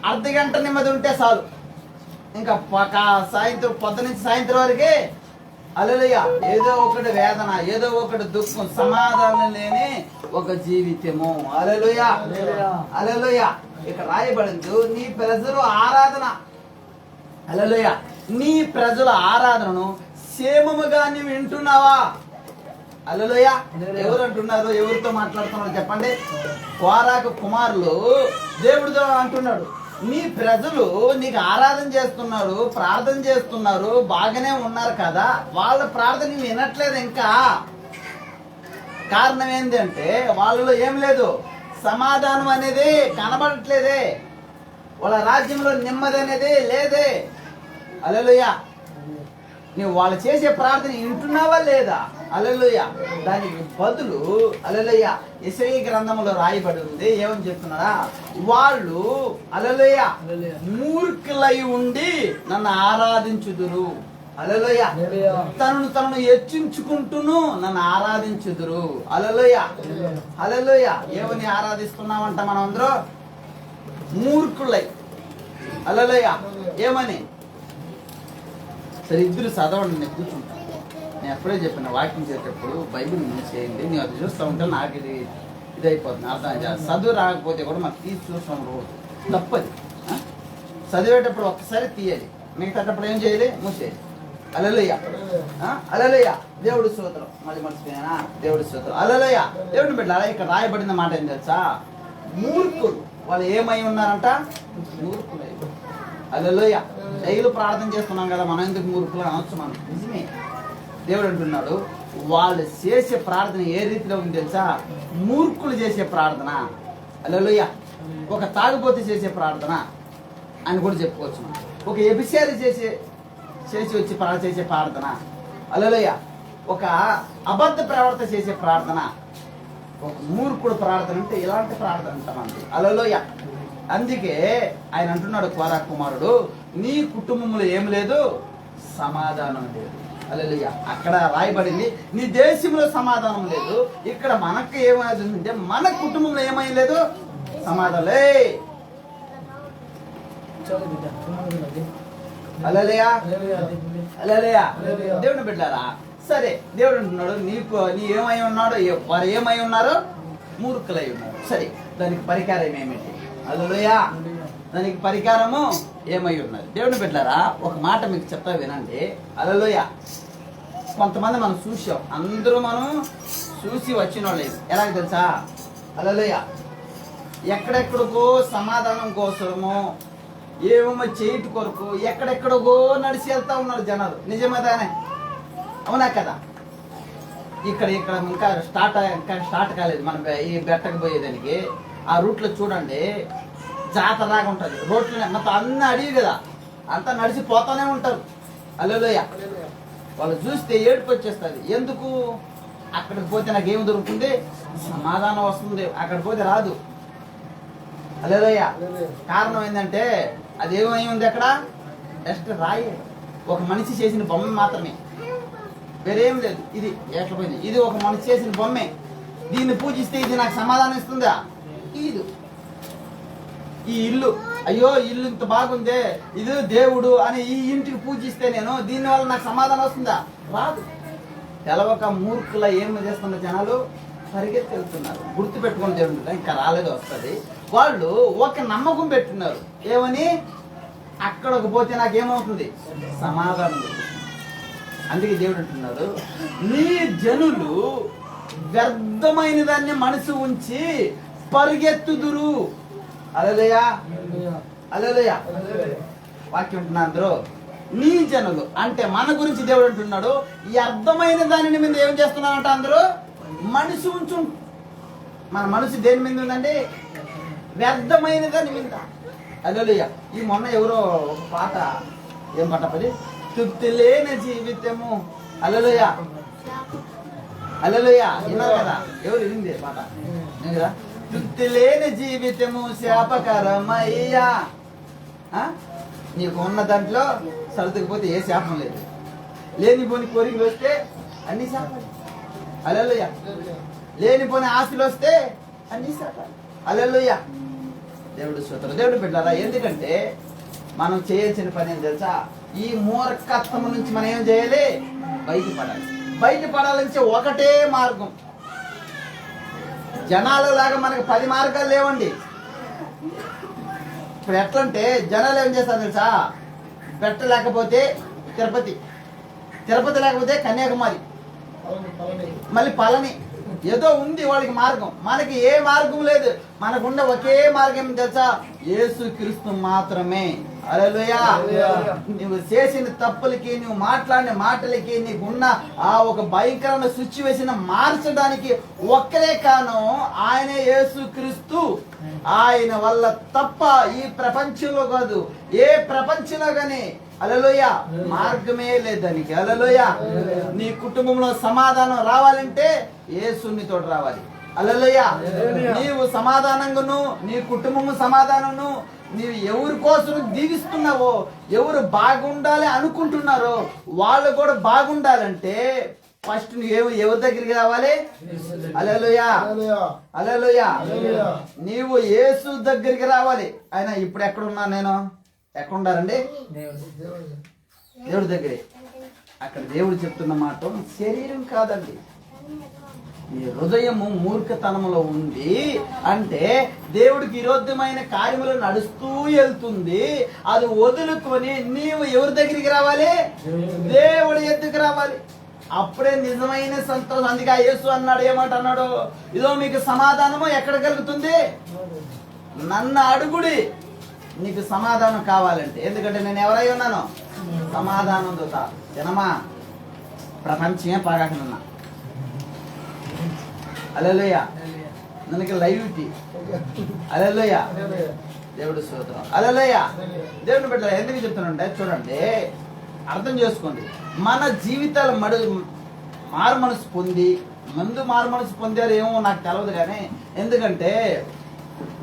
అర్ధగంట నెమ్మది ఉంటే చాలు, ఇంకా సాయంత్రం పొద్దు నుంచి సాయంత్రం వరకే హల్లెలూయా ఏదో ఒకటి వేదన, ఏదో ఒకటి దుఃఖం, సమాధానం లేని ఒక జీవితము. హల్లెలూయా. హల్లెలూయా. ఇక్కడ రాయబడింది, నీ ప్రజలు ఆరాధన, హల్లెలూయా, నీ ప్రజల ఆరాధనను క్షేమముగా నీవు వింటున్నావా? హల్లెలూయా. ఎవరు అంటున్నారు? ఎవరితో మాట్లాడుతున్నారు చెప్పండి? కోరాకు కుమారులు దేవుడితో అంటున్నాడు, నీ ప్రజలు నీకు ఆరాధన చేస్తున్నారు, ప్రార్థన చేస్తున్నారు, బాగానే ఉన్నారు కదా, వాళ్ళ ప్రార్థన వినట్లేదు. ఇంకా కారణం ఏంటి అంటే వాళ్ళలో ఏం లేదు, సమాధానం అనేది కనబడట్లేదే, వాళ్ళ రాజ్యంలో నెమ్మది అనేది లేదే. హల్లెలూయా. నువ్వు వాళ్ళు చేసే ప్రార్థన వింటున్నావా లేదా? హల్లెలూయా. దానికి బదులు హల్లెలూయా యెషయా గ్రంథంలో రాయబడి ఉంది. ఏమని చెప్తున్నారా? వాళ్ళు హల్లెలూయా మూర్ఖులై ఉండి నన్ను ఆరాధించుదురు. హల్లెలూయా. తనను హెచ్చించుకుంటూను నన్ను ఆరాధించుదురు. హల్లెలూయా. హల్లెలూయా. ఏమని ఆరాధిస్తున్నామంట మనం అందరూ? మూర్ఖులై. హల్లెలూయా. ఏమని? సరే ఇద్దరు చదవండి, నేను కూర్చుంటాను. నేను ఎప్పుడే చెప్పిన వాక్యం చేసేటప్పుడు బైబిల్ చేయండి, నేను అది చూస్తూ ఉంటే నాకు ఇది అయిపోతుంది, అర్థం చేయాలి. చదువు రాకపోతే కూడా మాకు తీసి చూస్తాం రోజు, తప్పది. చదివేటప్పుడు ఒక్కసారి తీయాలి, మిగతాటప్పుడు ఏం చేయాలి? మూసేయాలి. హల్లెలూయా. హల్లెలూయా. దేవుడి స్తోత్రం. మళ్ళీ మర్చిపోయానా? దేవుడి స్తోత్రం. హల్లెలూయా. దేవుడిని బిడ్డలారా, ఇక్కడ రాయబడిన మాట ఏం తెలుసా? మూర్ఖులు. వాళ్ళు ఏమై ఉన్నారంట? మూర్ఖులై. హల్లెలూయా. డైలీ ప్రార్థన చేస్తున్నాం కదా, మనం ఎందుకు మూర్ఖులు అనొచ్చు మనం. నిజమే. దేవుడు అంటున్నాడు, వాళ్ళు చేసే ప్రార్థన ఏ రీతిలో ఉంది తెలుసా? మూర్ఖులు చేసే ప్రార్థన. హల్లెలూయా. ఒక తాగుబోతు చేసే ప్రార్థన అని కూడా చెప్పుకోవచ్చు. ఒక ఎబిసారి చేసి వచ్చి చేసే ప్రార్థన. హల్లెలూయా. ఒక అబద్ధ ప్రవర్తన చేసే ప్రార్థన. ఒక మూర్ఖుడు ప్రార్థన అంటే ఇలాంటి ప్రార్థన అంటామండి. హల్లెలూయా. అందుకే ఆయన అంటున్నాడు, కోరా కుమారుడు, నీ కుటుంబంలో ఏం లేదు, సమాధానం లేదు. హల్లెలూయా. అక్కడ రాయబడింది నీ దేశంలో సమాధానం లేదు. ఇక్కడ మనకు ఏమైందంటే మన కుటుంబంలో ఏమై లేదు, సమాధానం లే. హల్లెలూయా. హల్లెలూయా. దేవుని బిడ్డలారా, సరే దేవుడు అంటున్నాడు, నీ ఏమై ఉన్నాడు, వారు ఏమై ఉన్నారు? మూర్ఖులై ఉన్నారు. సరే, దానికి పరికారం ఏమిటి? హల్లెలూయా. దానికి పరికారము ఏమై ఉన్నది? దేవుని బిడ్డలారా, ఒక మాట మీకు చెప్తా వినండి. హల్లెలూయా. కొంతమంది మనం చూసాం, అందరూ మనం చూసి వచ్చిన వాళ్ళు ఎలాగ తెలుసా? హల్లెలూయా. ఎక్కడెక్కడికో సమాధానం కోసము, ఏమో చేయటి కొరకు ఎక్కడెక్కడికో నడిచి వెళ్తా ఉన్నారు జనాలు. నిజమేదానే? అవునా కదా? ఇక్కడ ఇంకా స్టార్ట్ కాలేదు మనం ఈ బెట్టకు పోయేదానికి. ఆ రూట్లో చూడండి, జాతర లాగా ఉంటుంది. రోడ్లు మొత్తం అన్నీ అడిగి కదా, అంతా నడిచిపోతానే ఉంటారు. హల్లెలూయా. వాళ్ళు చూస్తే ఏడుపు వచ్చేస్తుంది. ఎందుకు? అక్కడికి పోతే నాకు ఏమి దొరుకుతుంది? సమాధానం వస్తుంది. అక్కడికి పోతే రాదు. హల్లెలూయా. కారణం ఏంటంటే అది ఏమై ఉంది అక్కడ? జస్ట్ రాయి, ఒక మనిషి చేసిన బొమ్మ మాత్రమే, వేరేం లేదు. ఇది ఎట్లా పోయింది? ఇది ఒక మనిషి చేసిన బొమ్మే. దీన్ని పూజిస్తే ఇది నాకు సమాధానం ఇస్తుందా? ఈ ఇల్లు, అయ్యో ఇల్లు ఇంత బాగుందే, ఇది దేవుడు అని ఈ ఇంటికి పూజిస్తే నేను దీనివల్ల నాకు సమాధానం వస్తుందా? రాదు. తెలవక మూర్ఖుల ఏం చేస్తున్న జనాలు పరిగెత్తి వెళ్తున్నారు. గుర్తు పెట్టుకుని దేవుడు ఇంకా రాలేదు వస్తుంది. వాళ్ళు ఒక నమ్మకం పెట్టున్నారు, ఏమని? అక్కడికి పోతే నాకేమవుతుంది? సమాధానం దొరుకుతుంది. అందుకే దేవుడు అంటున్నాడు, నీ జనులు వ్యర్థమైన దాన్ని మనసు ఉంచి పరిగెత్తుదురు. హల్లెలూయా, హల్లెలూయా. వాక్యం ఉంటున్నా అందరూ. నీ జనులు అంటే మన గురించి దేవుడు అంటున్నాడు, ఈ అర్థమైన దానిని మీద ఏం చేస్తున్నారంట అందరూ? మనసు ఉంచు. మన మనసు దేని మీద ఉందండి? వ్యర్థమైన దాని మీద. హల్లెలూయా. ఈ మొన్న ఎవరో ఒక పాట, ఏం పాట పది? తృప్తి లేని జీవితము. హల్లెలూయా, హల్లెలూయా. విన్నారు కదా? ఎవరు వింది పాట? నేను కదా. తృప్తి లేని జీవితము శాపకరమయ్యా. నీకు ఉన్న దాంట్లో సర్దుకుపోతే ఏ శాపం లేదు. లేనిపోని కోరికలు వస్తే అన్ని శాపాలు. హల్లెలూయా. లేనిపోని ఆశలు వస్తే అన్ని శాపాలు. హల్లెలూయా. దేవుడు స్తోత్రం. దేవుడు పెట్టారా? ఎందుకంటే మనం చేయాల్సిన పని ఏం తెలుసా? ఈ మూర్ఖత్వం నుంచి మనం ఏం చేయాలి? బయటపడాలి. బయటపడాలంటే ఒకటే మార్గం. జనాలు లాగా మనకు 10 మార్గాలు లేవండి. ఇప్పుడు ఎట్లంటే జనాలు ఏం చేస్తారు తెలుసా? పెట్టలేకపోతే తిరుపతి, తిరుపతి లేకపోతే కన్యాకుమారి, మళ్ళీ పళని. ఏదో ఉంది వాళ్ళకి మార్గం. మనకి ఏ మార్గం లేదు. మనకున్న ఒకే మార్గం తెలుసా? యేసుక్రీస్తు మాత్రమే. హల్లెలూయా. నువ్వు చేసిన తప్పులకి, నువ్వు మాట్లాడిన మాటలకి, నీకున్న ఆ ఒక భయంకరమైన సిచ్యువేషన్ మార్చడానికి ఒక్కరే కారణం ఆయనే యేసుక్రీస్తు. ఆయన వల్ల తప్ప ఈ ప్రపంచంలో కాదు, ఏ ప్రపంచంలో కానీ హల్లెలూయా మార్గమే లేదు దానికి. హల్లెలూయా. నీ కుటుంబంలో సమాధానం రావాలంటే యేసుని తోడు రావాలి. హల్లెలూయా. నీవు సమాధానంగాను, నీ కుటుంబము సమాధానము, నీవు ఎవరి కోసం దీవిస్తున్నావో, ఎవరు బాగుండాలి అనుకుంటున్నారో వాళ్ళు కూడా బాగుండాలంటే ఫస్ట్ నువ్వు ఎవరి దగ్గరికి రావాలి? హల్లెలూయా, హల్లెలూయా. నీవు యేసు దగ్గరికి రావాలి. ఆయన ఇప్పుడు ఎక్కడున్నా? నేను ఎక్కడున్నారండి? దేవుడి దగ్గరే. అక్కడ దేవుడు చెప్తున్న మాట శరీరం కాదండి, నీ హృదయము మూర్ఖతనంలో ఉంది. అంటే దేవుడికి విరోధమైన కార్యములు నడుస్తూ వెళ్తుంది. అది వదులుకొని నీవు ఎవరి దగ్గరికి రావాలి? దేవుడి ఎద్దుకు రావాలి. అప్పుడే నిజమైన సంతోషం. అందుకే యేసు అన్నాడు, ఏమాట అన్నాడు? ఇదో మీకు సమాధానము ఎక్కడ కలుగుతుంది? నన్ను అడుగుడి, నీకు సమాధానం కావాలంటే. ఎందుకంటే నేను ఎవరై ఉన్నాను? సమాధానం దూత. జనమా, ప్రపంచమే పాగాకనున్నా. హల్లెలూయా. మనకి లైవ్టీ. హల్లెలూయా. దేవుడు స్తోత్రం. హల్లెలూయా. దేవుని బిడ్డ ఎందుకు చెప్తానంటే చూడండి, అర్థం చేసుకోండి. మన జీవితాలు మారు మనసు పొంది, ముందు మారు మనసు పొందారు ఏమో నాకు తెలియదు కానీ, ఎందుకంటే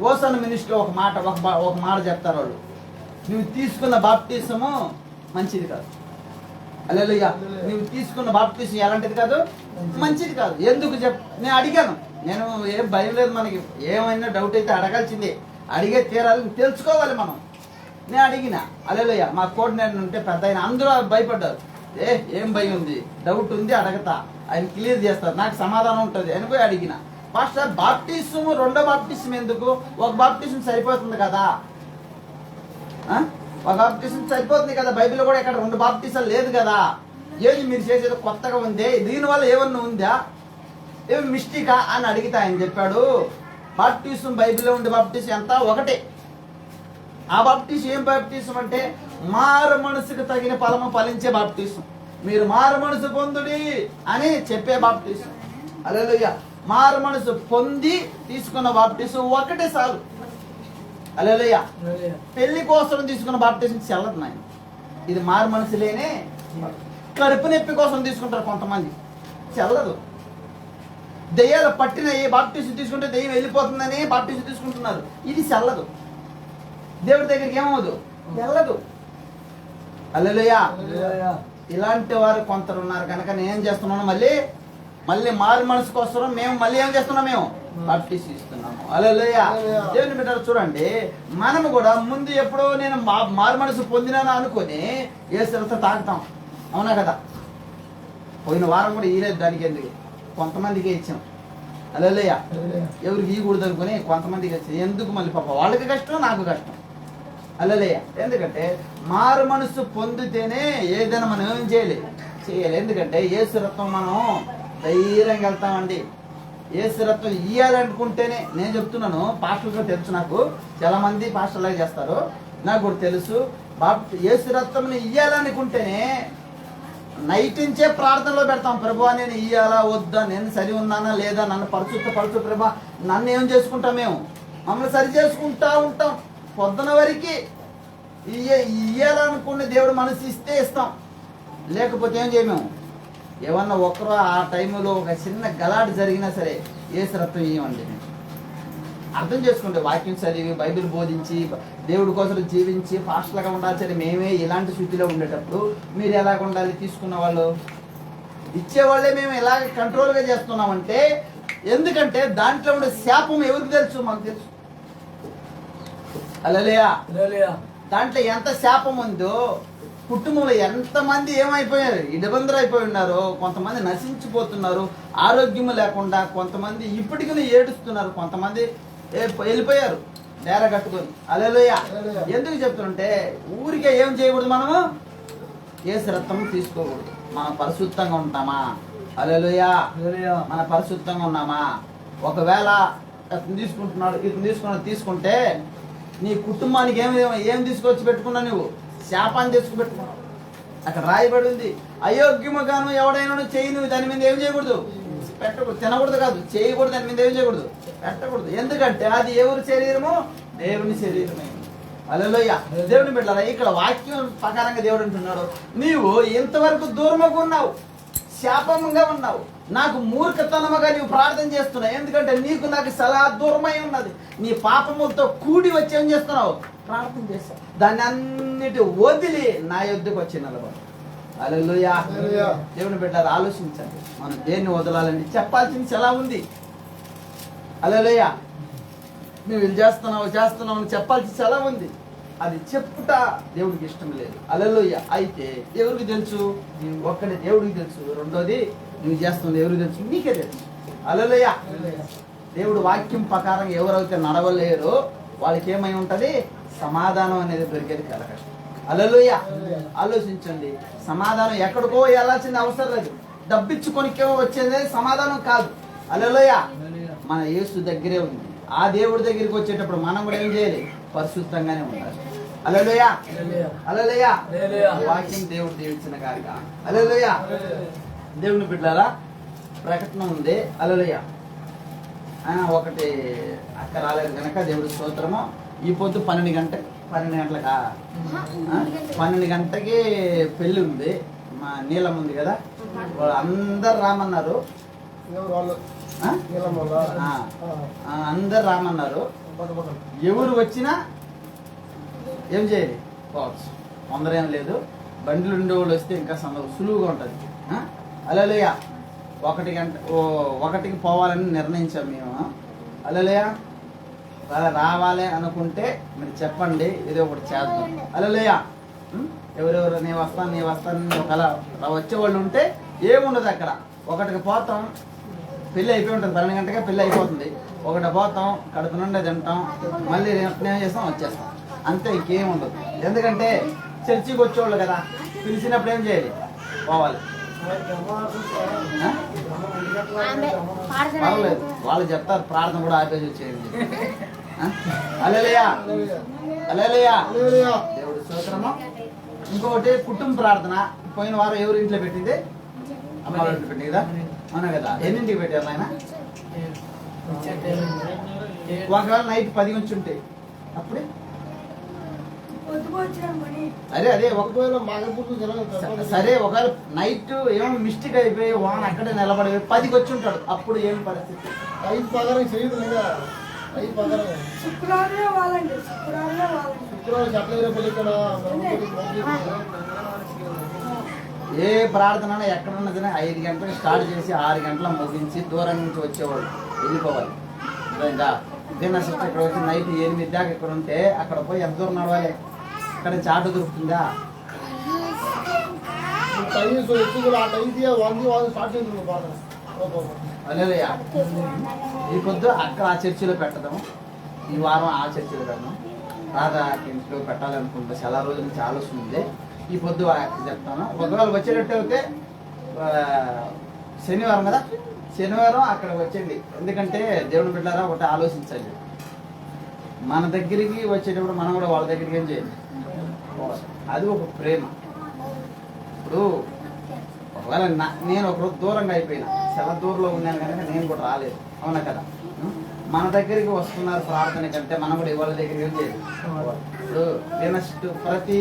ఓసన్ మినిస్టర్ ఒక మాట చెప్తారు వాళ్ళు. నువ్వు తీసుకున్న బాప్టిజము మంచిది కాదు. హల్లెలూయా. నువ్వు తీసుకున్న బాప్టిజం ఎలాంటిది కాదు? మంచిది కాదు. ఎందుకు నేను అడిగాను. నేను ఏం భయం లేదు, మనకి ఏమైనా డౌట్ అయితే అడగాల్సిందే, అడిగే తీరాలి, తెలుసుకోవాలి మనం. నేను అడిగిన. హల్లెలూయా. మా కోఆర్డినేటర్ ఉంటే పెద్ద ఆయన, అందరూ భయపడ్డారు. ఏం భయం ఉంది, డౌట్ ఉంది, అడగతా, ఆయన క్లియర్ చేస్తారు, నాకు సమాధానం ఉంటుంది అని పోయి అడిగిన. పాస్టర్ బాప్టిజం, రెండో బాప్టిజం ఎందుకు? ఒక బాప్టిజం సరిపోతుంది కదా, ఒక బాప్టిజం సరిపోతుంది కదా. బైబిల్లో కూడా ఇక్కడ 2 బాప్టిజాలు లేదు కదా. ఏది మీరు చేసేది కొత్తగా ఉంది, దీనివల్ల ఏమన్నా ఉందా, ఏమి మిస్టేకా అని అడిగితే ఆయన చెప్పాడు, బాప్టిజం బైబిల్లో ఉండే బాప్టిజం ఎంత? ఒకటే. ఆ బాప్టిజం ఏం బాప్టిజం అంటే మారు మనసుకు తగిన ఫలము ఫలించే బాప్టిజం. మీరు మారు మనసు పొందుడి అని చెప్పే బాప్టిజం. హల్లెలూయా. మారు మనసు పొంది తీసుకున్న బాప్టిజం ఒకటే చాలు. హల్లెలూయా. పెళ్లి కోసం తీసుకున్న బాప్టిజం చెల్లదు నాయన. ఇది మారు మనసు లేనే. కడుపు నొప్పి కోసం తీసుకుంటారు కొంతమంది, చెల్లదు. దెయ్యాలు పట్టిన ఏ బాప్టిజం తీసుకుంటే దెయ్యం వెళ్ళిపోతుందని బాప్టిజం తీసుకుంటున్నారు, ఇది చెల్లదు. దేవుడి దగ్గరికి ఏమవుదు? వెళ్ళదు. హల్లెలూయా. ఇలాంటి వారు కొందరు ఉన్నారు కనుక నేను ఏం చేస్తున్నాను, మళ్ళీ మారు మనసు కోసం మేము మళ్ళీ ఏం చేస్తున్నాం? మేము బాప్టిస్ట్ ఇస్తున్నాము. హల్లెలూయా. దేవుని బిడ్డలు చూడండి, మనము కూడా ముందు ఎప్పుడో నేను మారు మనసు పొందినాను అనుకొని యేసు రక్తం తాగుతాం. అవునా కదా? పోయిన వారం కూడా ఇయలేదు, దానికి ఎందుకు కొంతమందికి ఇచ్చాం. హల్లెలూయా. ఎవరికి ఇవ్వకూడదు అనుకుని కొంతమందికి ఇచ్చాం. ఎందుకు మళ్ళీ పాప వాళ్ళకి కష్టం, నాకు కష్టం. హల్లెలూయా. ఎందుకంటే మారు మనసు పొందితేనే ఏదైనా మనం ఏం చేయాలి. ఎందుకంటే యేసు రక్తం మనం ధైర్యంగా వెళ్తామండి. యేసు రక్తం ఇయ్యాలనుకుంటేనే, నేను చెప్తున్నాను, పాస్టర్గా తెలుసు, నాకు చాలా మంది పాస్టర్లాగా చేస్తారు, నాకు కూడా తెలుసు. యేసు రక్తం ఇయ్యాలనుకుంటేనే నైట్ నుంచే ప్రార్థనలో పెడతాం. ప్రభువా నేను ఇయ్యాలా వద్దా, నేను సరి ఉన్నానా లేదా, నన్ను పరచు ప్రభా, నన్ను ఏం చేసుకుంటాం, మేము మమ్మల్ని సరి చేసుకుంటా ఉంటాం. పొద్దున వరకు ఇయ్యాలనుకునే దేవుడు మనసు ఇస్తే ఇస్తాం, లేకపోతే ఏం చేయమేము. ఏమన్నా ఒక్కరో ఆ టైంలో ఒక చిన్న గలాట జరిగినా సరే యేసు రక్తం ఇయ్యమండి. అర్థం చేసుకుంటే వాక్యం చదివి బైబిల్ బోధించి దేవుడి కోసం జీవించి పాస్టర్గా ఉండాలి సరే, మేమే ఇలాంటి స్థితిలో ఉండేటప్పుడు మీరు ఎలాగ ఉండాలి? తీసుకున్న వాళ్ళు ఇచ్చేవాళ్ళే మేము ఎలాగ కంట్రోల్గా చేస్తున్నామంటే, ఎందుకంటే దాంట్లో ఉండే శాపం ఎవరికి తెలుసు? మాకు తెలుసు. హల్లెలూయా. దాంట్లో ఎంత శాపం ఉందో, కుటుంబంలో ఎంతమంది ఏమైపోయారు, ఇబ్బందులు అయిపోయి ఉన్నారు, కొంతమంది నశించిపోతున్నారు, ఆరోగ్యం లేకుండా, కొంతమంది ఇప్పటికీ ఏడుస్తున్నారు, కొంతమంది వెళ్ళిపోయారు నేర కట్టుకొని. హల్లెలూయా. ఎందుకు చెప్తుంటే ఊరికే ఏం చేయకూడదు, మనము యేసు రక్తం తీసుకోకూడదు. మనం పరిశుద్ధంగా ఉంటామా? హల్లెలూయా. మన పరిశుద్ధంగా ఉన్నామా? ఒకవేళ ఇతను తీసుకుంటే నీ కుటుంబానికి ఏం తీసుకొచ్చి పెట్టుకున్నా? నువ్వు శాపాన్ని తెచ్చుకుపెట్టుకున్నావు. అక్కడ రాయబడి ఉంది, అయోగ్యముగాను ఎవడైనా చెయ్యి, నువ్వు దాని మీద ఏం చేయకూడదు, పెట్టకూడదు. తినకూడదు కాదు, చేయకూడదు, దాని మీద ఏం చేయకూడదు, పెట్టకూడదు. ఎందుకంటే అది ఎవరి శరీరము? దేవుని శరీరమే. హల్లెలూయా. దేవుని బిడ్డలారా, ఇక్కడ వాక్యం ప్రకారంగా దేవుడు అంటున్నాడు, నీవు ఇంతవరకు దూరముగా ఉన్నావు, శాపముగా ఉన్నావు, నాకు మూర్ఖతనముగా నీవు ప్రార్థన చేస్తున్నావు. ఎందుకంటే నీకు నాకు చాలా దూరమై ఉన్నది. నీ పాపములతో కూడి వచ్చి ఏం చేస్తున్నావు? ప్రార్థన చేస్తావు. దాన్ని అన్నిటి వదిలి నా యొద్దకు వచ్చి నిలబడు. హల్లెలూయా. దేవుని బిడ్డలారా, ఆలోచించండి, మనం దేన్ని వదలాలని చెప్పాల్సింది చాలా ఉంది. హల్లెలూయా. నువ్వు ఇది చేస్తున్నావు అని చెప్పాల్సి చాలా ఉంది. అది చెప్పుట దేవుడికి ఇష్టం లేదు. హల్లెలూయా. అయితే ఎవరికి తెలుసు? ఒక్కడే దేవుడికి తెలుసు. రెండోది నువ్వు చేస్తుంది ఎవరికి తెలుసు? నీకే తెలుసు. హల్లెలూయా. దేవుడు వాక్యం ప్రకారం ఎవరైతే నడవలేరో వాళ్ళకి ఏమై ఉంటది? సమాధానం అనేది దొరికేది చాలా కష్టం. హల్లెలూయా. ఆలోచించండి, సమాధానం ఎక్కడికో వెళ్ళాల్సిన అవసరం లేదు, డబ్బిచ్చుకొనికేమో వచ్చేది సమాధానం కాదు. హల్లెలూయా. మన యేసు దగ్గరే ఉంది. ఆ దేవుడి దగ్గరికి వచ్చేటప్పుడు మనం కూడా ఏం చేయాలి? పరిశుద్ధంగానే ఉండాలి. హల్లెలూయా. హల్లెలూయా. వాక్యం దేవుడు దీవించిన గాక. హల్లెలూయా. దేవుని బిడ్డలారా, ప్రకటన ఉంది. హల్లెలూయా. ఒకటి అక్క రాలేదు కనుక దేవుడి స్తోత్రము. ఈ పొద్దు 12 గంటకి పెళ్లి ఉంది. మా నీలం ఉంది కదా, వాళ్ళు అందరు రామన్నారు, అందరు రామన్నారు. ఎవరు వచ్చినా ఏం చేయాలి? పోవచ్చు. తొందర ఏం లేదు. బండిలు ఉండేవాళ్ళు వస్తే ఇంకా సులువుగా ఉంటుంది. హల్లెలూయా. 1కి పోవాలని నిర్ణయించాం మేము. హల్లెలూయా. రావాలి అనుకుంటే మీరు చెప్పండి, ఏదో ఒకటి చేద్దాం. హల్లెలూయా. ఎవరెవరు నీ వస్తాను ఒకవేళ వచ్చేవాళ్ళు ఉంటే ఏముండదు అక్కడ. 1కి పోతాం, పెళ్ళి అయిపోయి ఉంటుంది. 12 గంటకే పెళ్ళి అయిపోతుంది. 1 పోతాం, కడుపు నుండి తింటాం, మళ్ళీ ఏం చేస్తాం, వచ్చేస్తాం, అంతే, ఇంకేం ఉండదు. ఎందుకంటే చర్చికి వచ్చేవాళ్ళు కదా, పిలిచినప్పుడు ఏం చేయాలి? పోవాలి. పర్వాలేదు, వాళ్ళు చెప్తారు, ప్రార్థన కూడా ఆపేసి వచ్చేయండి. హల్లెలూయా. హల్లెలూయా. దేవుడి స్తోత్రము. ఇంకొకటి కుటుంబ ప్రార్థన. పోయిన వారం ఎవరి ఇంట్లో పెట్టింది? అమ్మ వాళ్ళ ఇంట్లో పెట్టింది కదా, అవునా కదా? ఎన్నింటికి పెట్టారు ఆయన? ఒకవేళ నైట్ 10 నుంచి ఉంటే అప్పుడే అదే సరే, ఒకవేళ నైట్ ఏమో మిస్టేక్ అయిపోయి వాన్ అక్కడే నిలబడి 10కి వచ్చి ఉంటాడు, అప్పుడు ఏం పరిస్థితి? 5 పగరం చేయదు లేదా? 5 పగరం శుక్రవారం చెప్పలేదు. ఏ ప్రార్థన ఎక్కడున్నది 5 గంటలకు స్టార్ట్ చేసి 6 గంటల ముగించి దూరం నుంచి వచ్చేవాళ్ళు వెళ్ళిపోవాలి. ఇదే నా సిస్టర్ ఇక్కడ వచ్చి నైట్ 8 దాకా ఇక్కడ ఉంటే అక్కడ పోయి ఎంత దూరం నడవాలి? ఇక్కడ నుంచి ఆటో దొరుకుతుందా? హల్లెలూయా. ఈ పొద్దు అక్కడ ఆ చర్చిలో పెట్టదాము, ఈ వారం ఆ చర్చిలో పెడదాం. రాధా ఇంట్లో పెట్టాలనుకుంటే చాలా రోజుల నుంచి ఆలోచన ఉంది. ఈ పొద్దు చెప్తాను. ఒకవేళ వచ్చేటట్టు అయితే శనివారం కదా, శనివారం అక్కడ వచ్చేది. ఎందుకంటే దేవుని బిడ్డారా ఒకటి ఆలోచించాలి, మన దగ్గరికి వచ్చేటప్పుడు మనం కూడా వాళ్ళ దగ్గరికి ఏం చేయాలి? అది ఒక ప్రేమ. ఇప్పుడు ఒకవేళ నేను ఒకరోజు దూరంగా అయిపోయినా, చాలా దూరంలో ఉన్నాను కనుక నేను కూడా రాలేదు, అవునా కదా? మన దగ్గరికి వస్తున్నారు ప్రార్థన కంటే మనం కూడా వాళ్ళ దగ్గరికి ఏం చేయాలి? ఇప్పుడు నెక్స్ట్ ప్రతి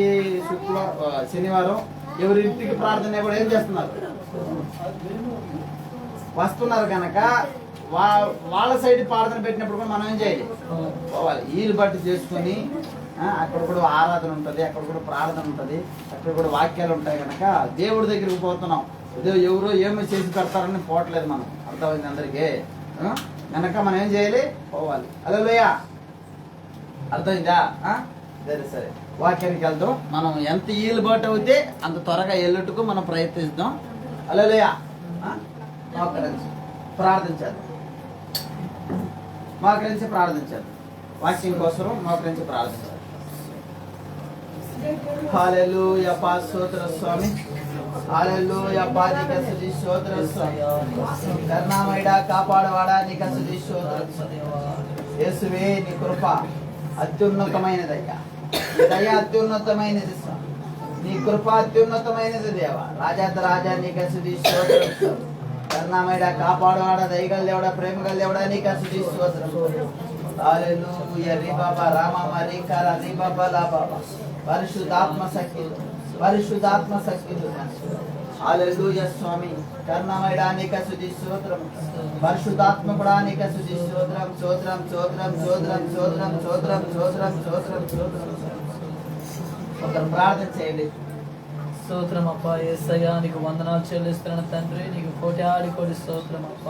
శనివారం ఎవరింటికి ప్రార్థన కూడా ఏం చేస్తున్నారు? వస్తున్నారు కనుక వాళ్ళ సైడ్ ప్రార్థన పెట్టినప్పుడు కూడా మనం ఏం చేయాలి? పోవాలి. వీలు బట్టి చేసుకొని అక్కడ కూడా ఆరాధన ఉంటుంది, అక్కడ కూడా ప్రార్థన ఉంటుంది, అక్కడ కూడా వాక్యాలు ఉంటాయి కనుక దేవుడి దగ్గరికి పోతున్నాం. ఎవరో ఏమో చేసి పెడతారని పోవట్లేదు మనం, అర్థమైంది అందరికీ కనుక మనం ఏం చేయాలి? పోవాలి. హల్లెలూయా. అర్థమైందా? సరే వాక్యానికి వెళ్దాం. మనం ఎంత వీలు బట్టి అవుతే అంత త్వరగా వెళ్ళుటకు మనం ప్రయత్నిస్తాం. హల్లెలూయా. ప్రార్థించాలి, మోకరించి ప్రార్థించాలి, వాక్యం కోసం మోకరించి ప్రార్థించాలి. హల్లెలూయా. స్తోత్ర స్వామి, హల్లెలూయా. బాధిక స్తుతి స్తోత్ర స్వామి, కరుణామయుడా కాపాడవాడా నీకు స్తుతి స్తోత్రం. యేసువే నీ కృప అత్యున్నతమైనదయ్యా, నీ దయ అత్యున్నతమైనది స్వామి, నీ కృప అత్యున్నతమైనది దేవా. రాజాత రాజా నీకు స్తుతి స్తోత్రం. కరుణామయుడా కాపాడవాడా దయగల దేవుడా ప్రేమగల దేవుడా నీకు స్తుతి స్తోత్రం. హల్లెలూయా. రి బాబా రామ మరి కర రి బాబా లా బాబా పరిశుద్ధాత్మ శక్తితో, పరిశుద్ధాత్మ శక్తితో. హల్లెలూయా స్వామి. కరుణామయుడా నీకు స్తుతి స్తోత్రం. పరిశుద్ధాత్మకుడా నీకు స్తుతి స్తోత్రం. స్తోత్రం స్తోత్రం స్తోత్రం స్తోత్రం స్తోత్రం స్తోత్రం స్తోత్రం స్తోత్రం. ఒకరు ప్రార్థన చేయండి. స్తోత్రం అప్ప యేసయ్యా, నీకు వందనాలు చెల్లిస్తున్నాను తండ్రి, నీకు కోటి స్తోత్రం అప్ప.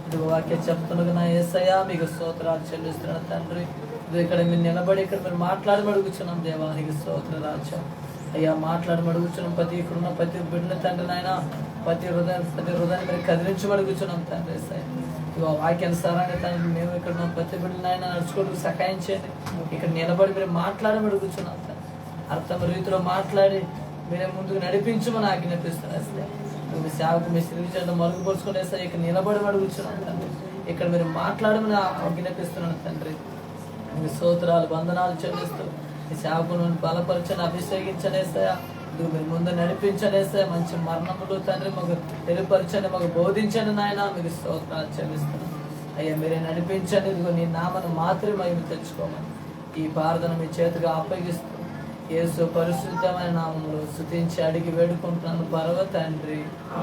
ఇది వాక్యం చెప్తున్నది నా యేసయ్యా, మీకు స్తోత్రాలు చెల్లిస్తున్నాను తండ్రి. ఇది ఇక్కడ మీరు నిలబడి ఇక్కడ మీరు మాట్లాడమడుగుచున్నాం దేవా, నీకు స్తోత్ర రాజ్యం అయ్యా. మాట్లాడమడుగుచున్నాం ఇక్కడున్న ప్రతి బిడ్డల తండ్రి నాయన, ప్రతి హృదయాన్ని మీరు కదిలించమడుగుచున్నాం తండ్రి యేసయ్యా. ఇదిగో వాక్యానుసారంగా తండ్రి మేము ఇక్కడ ఉన్న ప్రతి బిడ్డల ఆయన నడుచుకోవడానికి సహాయం చేయండి. ఇక్కడ నిలబడి మీరు మాట్లాడమడుగుచున్నాం తండ్రి, అర్థం రీతిలో మాట్లాడి మీరే ముందుకు నడిపించమని ఆజ్ఞాపిస్తున్నాను. మీ సేవకు మీ శ్రీచంద్ర మరుగుపరుచుకునే సార్ ఇక్కడ నిలబడి అడుగుతున్నాను తండ్రి, ఇక్కడ మీరు మాట్లాడమని ఆజ్ఞాపిస్తున్నాను తండ్రి. మీ స్తోత్రాలు వందనాలు చెల్లిస్తూ మీ సేవకును బలపరచని అభిషేకించనేసాయా, మీరు ముందు నడిపించనేసాయా. మంచి మరణములు తండ్రి మాకు తెలియపరచండి, మాకు బోధించండి నాయన, మీకు స్తోత్రాలు చెల్లిస్తున్నాను అయ్యా. మీరే నడిపించండి, ఇదిగో నీ నామను మాత్రమే మేము తెచ్చుకోమని ఈ ప్రార్థన మీ చేతిగా అప్పగిస్తూ యేసు పరిశుద్ధమైన నామములో స్తుతించి అడిగి వేడుకుంటున్నాను పరమ తండ్రి.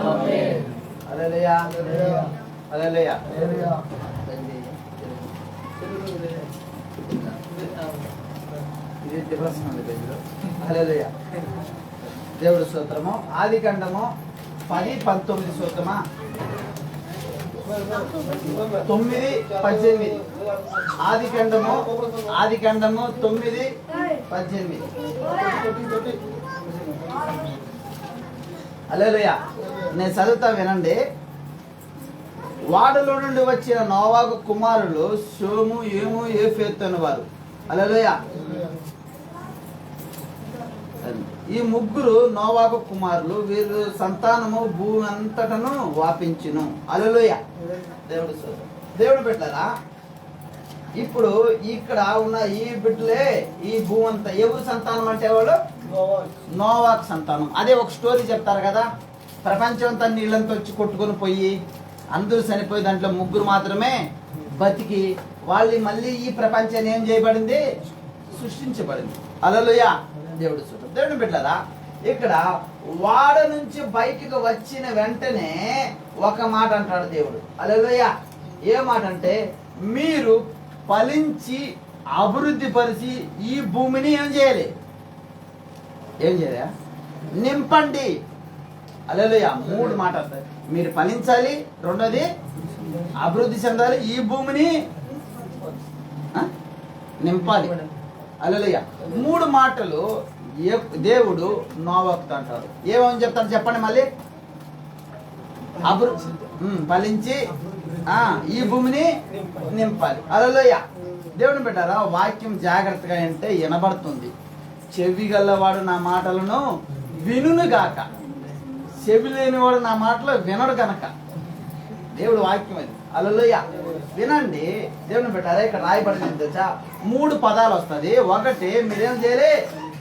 ఆమేన్. హల్లెలూయా. హల్లెలూయా. ఇది డిప్రెషన్ ఉంది పేజీలో. హల్లెలూయా. దేవుడు స్తోత్రము. ఆదికాండము 10:19 స్తోత్రమా 9:18. ఆదికాండము 9:18. హల్లెలూయా. నేను చదువుతా వినండి. వాడలో నుండి వచ్చిన నోవాహు కుమారులు షోము ఏము ఏఫెతు అను వారు. హల్లెలూయా. ఈ ముగ్గురు నోవాహు కుమారులు, వీరు సంతానము భూమి అంతటను వ్యాపించును. హల్లెలూయా. దేవుడు పెట్టారా. ఇప్పుడు ఇక్కడ ఉన్న ఈ బిడ్డలే ఈ భూమి అంతా ఎవరు సంతానం అంటే వాళ్ళు నోవాహు సంతానం. అదే ఒక స్టోరీ చెప్తారు కదా, ప్రపంచం అంతా నీళ్ళంతా వచ్చి కొట్టుకొని పోయి అందరూ చనిపోయి దాంట్లో ముగ్గురు మాత్రమే బతికి వాళ్ళు మళ్ళీ ఈ ప్రపంచాన్ని ఏం చేయబడింది? సృష్టించబడింది. హల్లెలూయా. దేవుడు బిడ్డలారా, ఇక్కడ వాడ నుంచి బయటికి వచ్చిన వెంటనే ఒక మాట అంటాడు దేవుడు. హల్లెలూయా. ఏ మాట అంటే, మీరు ఫలించి అభివృద్ధి పరిచి ఈ భూమిని ఏం చేయాలి? నింపండి. హల్లెలూయా. 3 మాటలు. మీరు ఫలించాలి, రెండోది అభివృద్ధి చెందాలి, ఈ భూమిని నింపాలి. హల్లెలూయా. 3 మాటలు దేవుడు నోవాహుతో అంటారు. ఏమని చెప్తారు చెప్పండి మళ్ళీ? ఫలించి ఈ భూమిని నింపాలి. హల్లెలూయా. దేవుని పెట్టారా, వాక్యం జాగ్రత్తగా అంటే వినబడుతుంది. చెవి గల్లవాడు నా మాటలను వినును గాక, చెవి లేనివాడు నా మాటలు వినడు గనక. దేవుడు వాక్యం అది. హల్లెలూయా. వినండి. దేవుని పెట్టారా, ఇక్కడ రాయబడింది తెలుసా? 3 పదాలు వస్తుంది. ఒకటి మీరేం చేయాలి?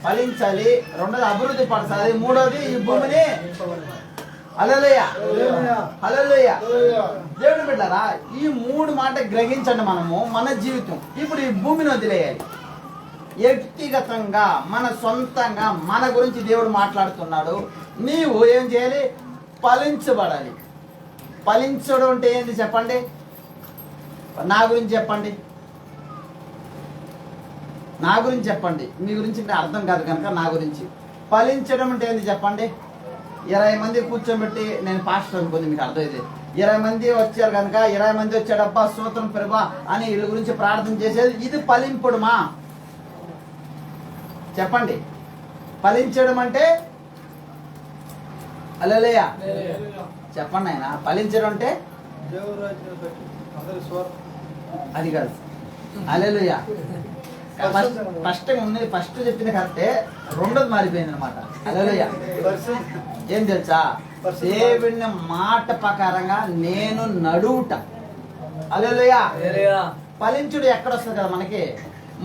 ఫలించాలి. రెండోది అభివృద్ధి పరచాలి. మూడోది ఈ భూమిని. హల్లెలూయా. హల్లెలూయా. దేవుని పెట్టారా, ఈ 3 మాట గ్రహించండి. మనము మన జీవితం ఇప్పుడు ఈ భూమిని వదిలేయాలి. వ్యక్తిగతంగా మన సొంతంగా మన గురించి దేవుడు మాట్లాడుతున్నాడు. నీవు ఏం చేయాలి? ఫలించబడాలి. ఫలించడం అంటే ఏంటి చెప్పండి? నా గురించి చెప్పండి, నా గురించి చెప్పండి. మీ గురించి అర్థం కాదు కనుక నా గురించి. ఫలించడం అంటే ఏంటి చెప్పండి? 20 మంది కూర్చోబెట్టి, నేను పాస్టర్ అనుకుంది, మీకు అర్థమైంది. 20 మంది వచ్చారు కనుక 20 మంది వచ్చాడబ్బా స్తోత్రం ప్రభా అని వీళ్ళ గురించి ప్రార్థన చేసేది, ఇది ఫలింపుడుమా? చెప్పండి. ఫలించడం అంటే హల్లెలూయా చెప్పండి ఆయన. ఫలించడం అంటే అది కాదు. హల్లెలూయా. ఫస్ట్ ఉన్నది, ఫస్ట్ చెప్పింది కరెక్టే, రెండోది మారిపోయింది అనమాట. హల్లెలూయా. ఏం తెలుసా? దేవుని మాట ప్రకారంగా నేను నడువుట. హల్లెలూయా. ఫలించుడు ఎక్కడ వస్తుంది కదా మనకి?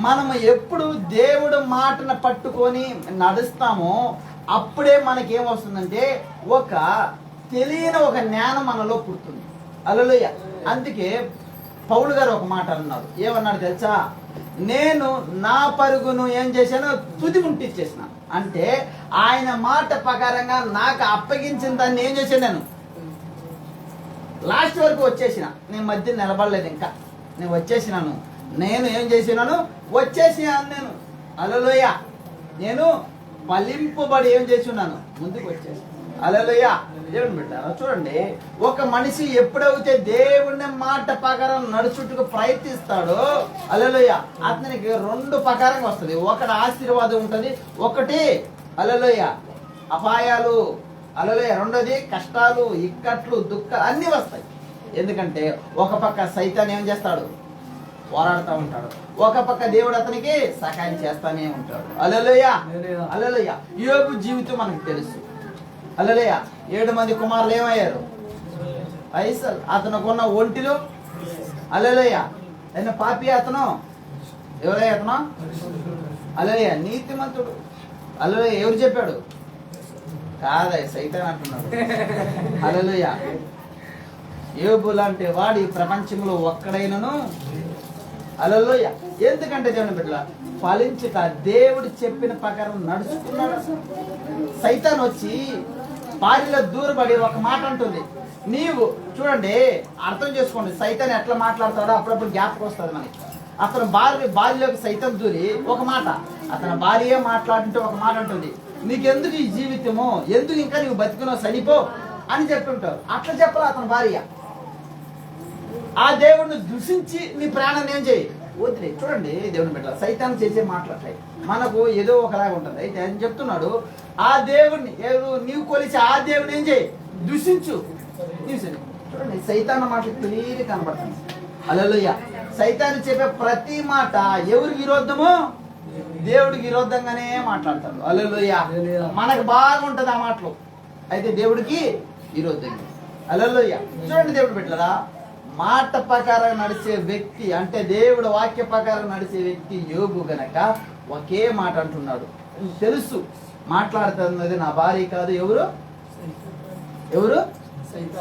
మనము ఎప్పుడు దేవుడు మాటను పట్టుకొని నడుస్తామో అప్పుడే మనకి ఏమొస్తుందంటే ఒక తెలియని ఒక జ్ఞానం మనలో పుడుతుంది. హల్లెలూయా. అందుకే పౌలు గారు ఒక మాట అన్నారు. ఏమన్నాడు తెలుసా? నేను నా పరుగును ఏం చేశాను? తుది ముట్టించేసిన. అంటే ఆయన మాట ప్రకారంగా నాకు అప్పగించిన దాన్ని ఏం చేశాను? నేను లాస్ట్ వరకు వచ్చేసిన. నేను మధ్య నిలబడలేదు, ఇంకా నేను వచ్చేసినాను. నేను ఏం చేసినాను? వచ్చేసినాను నేను. హల్లెలూయా. నేను ఫలింపబడి ఏం చేసి ఉన్నాను? ముందుకు వచ్చేసి. హల్లెలూయా. దేవుని బిడ్డలారా చూడండి, ఒక మనిషి ఎప్పుడైతే దేవుని మాట ప్రకారం నడుచుటకు ప్రయత్నిస్తాడో హల్లెలూయా అతనికి 2 ప్రకారంగా వస్తుంది. ఒకటి ఆశీర్వాదం ఉంటుంది, ఒకటి హల్లెలూయా అపాయాలు. హల్లెలూయా. రెండోది కష్టాలు, ఇక్కట్లు, దుఃఖాలు అన్నీ వస్తాయి. ఎందుకంటే ఒక పక్క సైతాన్ ఏం చేస్తాడు? పోరాడుతూ ఉంటాడు. ఒక పక్క దేవుడు అతనికి సహాయం చేస్తానే ఉంటాడు. హల్లెలూయా. హల్లెలూయా. యోబు జీవితం మనకు తెలుసు. హల్లెలూయా. 7 మంది కుమారులు ఏమయ్యారు? ఐసల్. అతనుకున్న ఒంటిలో హల్లెలూయా అయిన పాపి అతను. ఎవరయ్యా అతను? హల్లెలూయా నీతిమంతుడు. హల్లెలూయా. ఎవరు చెప్పాడు? కాదయ్య సైతాన్ అంటున్నాడు. హల్లెలూయా. యోబు లాంటి వాడు ఈ ప్రపంచంలో ఒక్కడైనను. హల్లెలూయా. ఎందుకంటే దేవుని బిడ్డల ఫలించక దేవుడు చెప్పిన ప్రకారం నడుచుకున్నాడు. సైతాన్ వచ్చి భార్యలో దూరపడి ఒక మాట అంటుంది. నీవు చూడండి, అర్థం చేసుకోండి, సైతాన్ ఎట్లా మాట్లాడతాడో అప్పుడప్పుడు జ్ఞాపకం వస్తుంది మనకి. అతను భార్యలోకి సైతం దూరి ఒక మాట, అతని భార్య మాట్లాడుతుంటే ఒక మాట ఉంటుంది, నీకెందుకు ఈ జీవితము, ఎందుకు ఇంకా నీవు బతికున్నావు, చనిపో అని చెప్తుంటారు. అట్లా చెప్పాలి అతని భార్య. ఆ దేవుడిని దూషించి నీ ప్రాణాన్ని ఏం చేయి? వదిలే. చూడండి దేవుని బిడ్డ సైతాన్ చేసే మాట్లాడతాయి మనకు ఏదో ఒకలాగా ఉంటుంది. అయితే ఆయన చెప్తున్నాడు, ఆ దేవుడిని నీవు కొలిచి ఆ దేవుడిని ఏం చేయి? దూషించు. చూడండి సైతాన్ మాటలు క్లియర్ కనబడుతుంది. హల్లెలూయా. సైతాన్ చెప్పే ప్రతి మాట ఎవరికి విరోధమో దేవుడికి విరోధంగానే మాట్లాడతాడు. హల్లెలూయా. మనకు బాగుంటది ఆ మాటలు, అయితే దేవుడికి విరోధంగా. హల్లెలూయా. చూడండి దేవుడు బిడ్డలారా, మాట ప్రకారం నడిచే వ్యక్తి అంటే దేవుడు వాక్య ప్రకారం నడిచే వ్యక్తి యోబు గనక ఒకే మాట అంటున్నాడు. తెలుసు మాట్లాడుతున్నది నా భార్య కాదు, ఎవరు ఎవరు?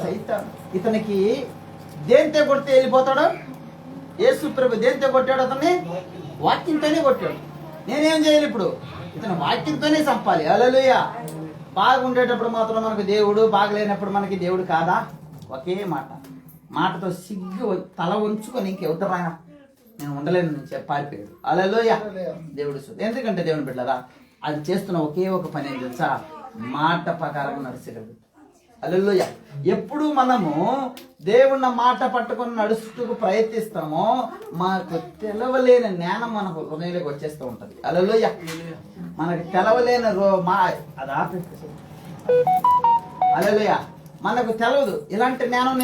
సైతాన్. ఇతనికి దేంతో కొడితే వెళ్ళిపోతాడు? యేసు ప్రభు దేంతో కొట్టాడు? అతన్ని వాక్యంతోనే కొట్టాడు. నేనేం చేయాలి ఇప్పుడు? ఇతను వాక్యంతోనే చంపాలి. హల్లెలూయా. బాగుండేటప్పుడు మాత్రం మనకు దేవుడు, బాగలేనప్పుడు మనకి దేవుడు కాదా? ఒకే మాట. మాటతో సిగ్గు తల ఉంచుకొని ఇంకెవతరాయన నేను ఉండలేను నుంచి పారిపోయాడు. హల్లెలూయా. దేవుడు ఎందుకంటే దేవుని బిడ్డలారా అది చేస్తున్న ఒకే ఒక పని ఏం తెలుసా? మాట ప్రకారం నడిచేటప్పుడు. హల్లెలూయా. ఎప్పుడు మనము దేవుని మాట పట్టుకొని నడుచుటకు ప్రయత్నిస్తామో మాకు తెలవలేని జ్ఞానం మనకు హృదయంలోకి వచ్చేస్తూ ఉంటది. హల్లెలూయా. మనకు తెలవలేని అది హల్లెలూయా. మనకు తెలవదు ఇలాంటి జ్ఞానం